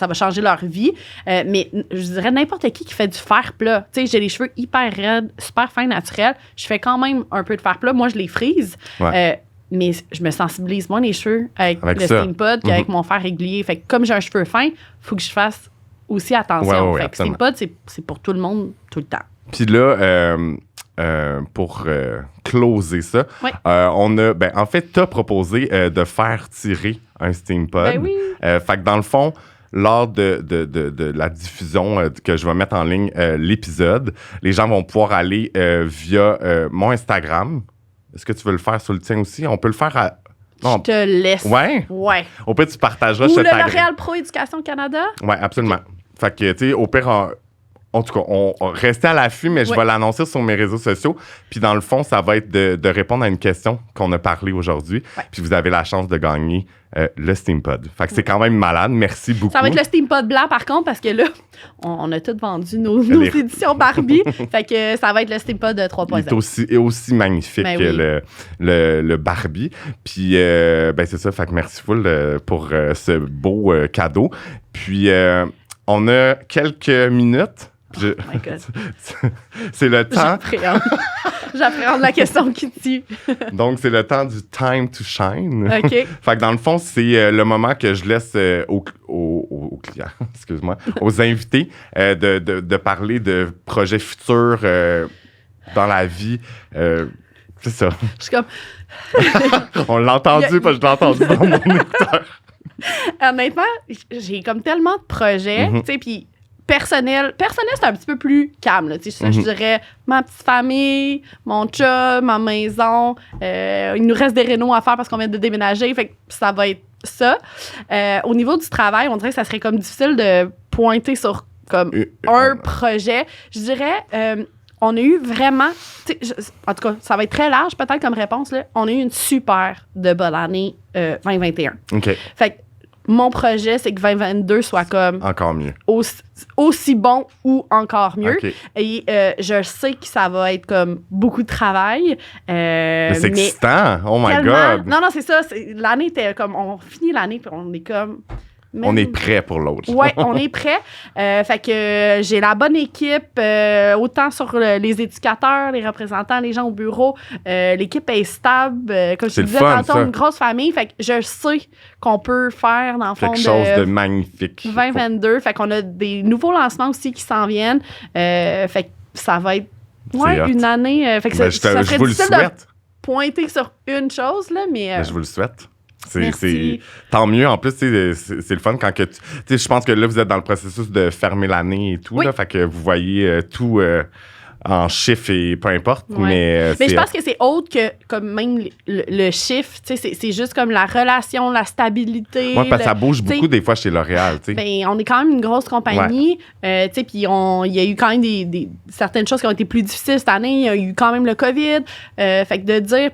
va changer leur vie. Mais je dirais, n'importe qui fait du fer plat. Tu sais, j'ai les cheveux hyper raides, super fins, naturels. Je fais quand même un peu de fer plat. Moi, je les frise.
Ouais.
Mais je me sensibilise moins les cheveux avec le
ça.
steam pod qu'avec mon fer régulier. Fait que comme j'ai un cheveu fin, il faut que je fasse aussi attention. Fait que steam pod, c'est pour tout le monde, tout le temps.
Puis là, pour closer ça, on a... Ben, en fait, t'as proposé de faire tirer un steam pod.
Ben oui.
Fait que dans le fond, lors de la diffusion que je vais mettre en ligne l'épisode, les gens vont pouvoir aller via mon Instagram. Est-ce que tu veux le faire sur le tien aussi? On peut le faire à...
Je te laisse.
Ouais?
Ouais.
Au pire, tu partageras.
Ou
je te
le
taguerai.
L'Oréal Pro Éducation Canada?
Ouais, absolument. Fait que, tu sais, au pire... En tout cas, on restait à l'affût, mais je vais l'annoncer sur mes réseaux sociaux. Puis dans le fond, ça va être de répondre à une question qu'on a parlé aujourd'hui. Ouais. Puis vous avez la chance de gagner le Steam Pod. Fait que c'est quand même malade. Merci beaucoup.
Ça va être le Steam Pod blanc, par contre, parce que là, on a tous vendu nos éditions Barbie. Fait que ça va être le Steam Pod 3.0.
Il est aussi magnifique que le Barbie. Puis, ben c'est ça. Fait que merci full pour ce beau cadeau. Puis, on a quelques minutes.
Oh my God.
C'est le temps.
J'appréhende la question qui tue.
Donc, c'est le temps du time to shine.
OK.
Fait que dans le fond, c'est le moment que je laisse aux clients, excuse-moi, aux invités de parler de projets futurs dans la vie. C'est ça.
Je suis comme...
On l'a entendu, parce que je l'ai entendu dans mon écouteur.
Honnêtement, j'ai comme tellement de projets, tu sais, puis personnel, c'est un petit peu plus calme, tu sais, je dirais ma petite famille, mon chum, ma maison, il nous reste des rénaux à faire parce qu'on vient de déménager, fait que ça va être ça. Au niveau du travail, on dirait que ça serait comme difficile de pointer sur comme un projet. Je dirais... on a eu vraiment... En tout cas, ça va être très large peut-être comme réponse. Là. On a eu une super de bonne année 2021.
OK.
Fait que mon projet, c'est que 2022 soit comme...
Encore mieux.
Aussi bon ou encore mieux.
Okay.
Et je sais que ça va être comme beaucoup de travail.
Mais c'est excitant. Oh my God.
Non, c'est ça. L'année était comme... On finit l'année puis on est comme...
On est prêt pour l'autre.
Oui, on est prêt. Fait que j'ai la bonne équipe, autant sur les éducateurs, les représentants, les gens au bureau. L'équipe est stable. Comme je te disais tantôt, une grosse famille. Fait que je sais qu'on peut faire, dans le fond,
quelque chose de magnifique.
2022. Fait qu'on a des nouveaux lancements aussi qui s'en viennent. Fait que ça va être une année. Fait que ça serait difficile de pointer sur une chose, là, mais
je vous le souhaite. C'est tant mieux. En plus, c'est le fun quand que je pense que là, vous êtes dans le processus de fermer l'année et tout. Là, fait que vous voyez tout en chiffres et peu importe.
Ouais. Mais je pense que c'est autre que comme même le chiffre. C'est juste comme la relation, la stabilité.
Oui, parce que ça bouge beaucoup des fois chez L'Oréal.
Ben, on est quand même une grosse compagnie. Puis il y a eu quand même certaines choses qui ont été plus difficiles cette année. Il y a eu quand même le COVID. Fait que de dire...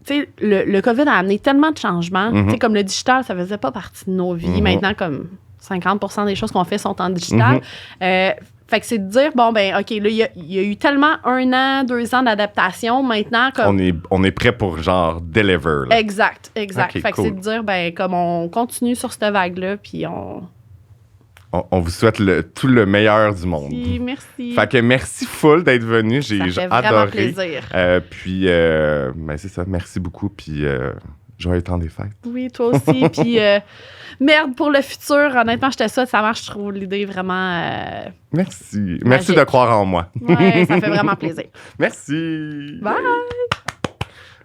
Tu sais, le COVID a amené tellement de changements. Tu sais, comme le digital, ça faisait pas partie de nos vies. Maintenant, comme 50% des choses qu'on fait sont en digital. Fait que c'est de dire, bon, ben, OK, là, il y a eu tellement 1 an, 2 ans d'adaptation. Maintenant, comme...
On est prêt pour, genre, deliver. Là.
Exact.
Okay,
fait que c'est de dire, ben, comme on continue sur cette vague-là, puis
on vous souhaite tout le meilleur du monde.
Merci.
Fait que merci full d'être venu. J'ai adoré.
Plaisir.
Puis, ben c'est ça. Merci beaucoup. Puis, joyeux temps des fêtes.
Oui, toi aussi. Puis, merde pour le futur. Honnêtement, je te souhaite, ça marche. Je trouve l'idée vraiment.
Merci. Magique. Merci de croire en moi.
Ouais, ça fait vraiment plaisir.
Merci.
Bye.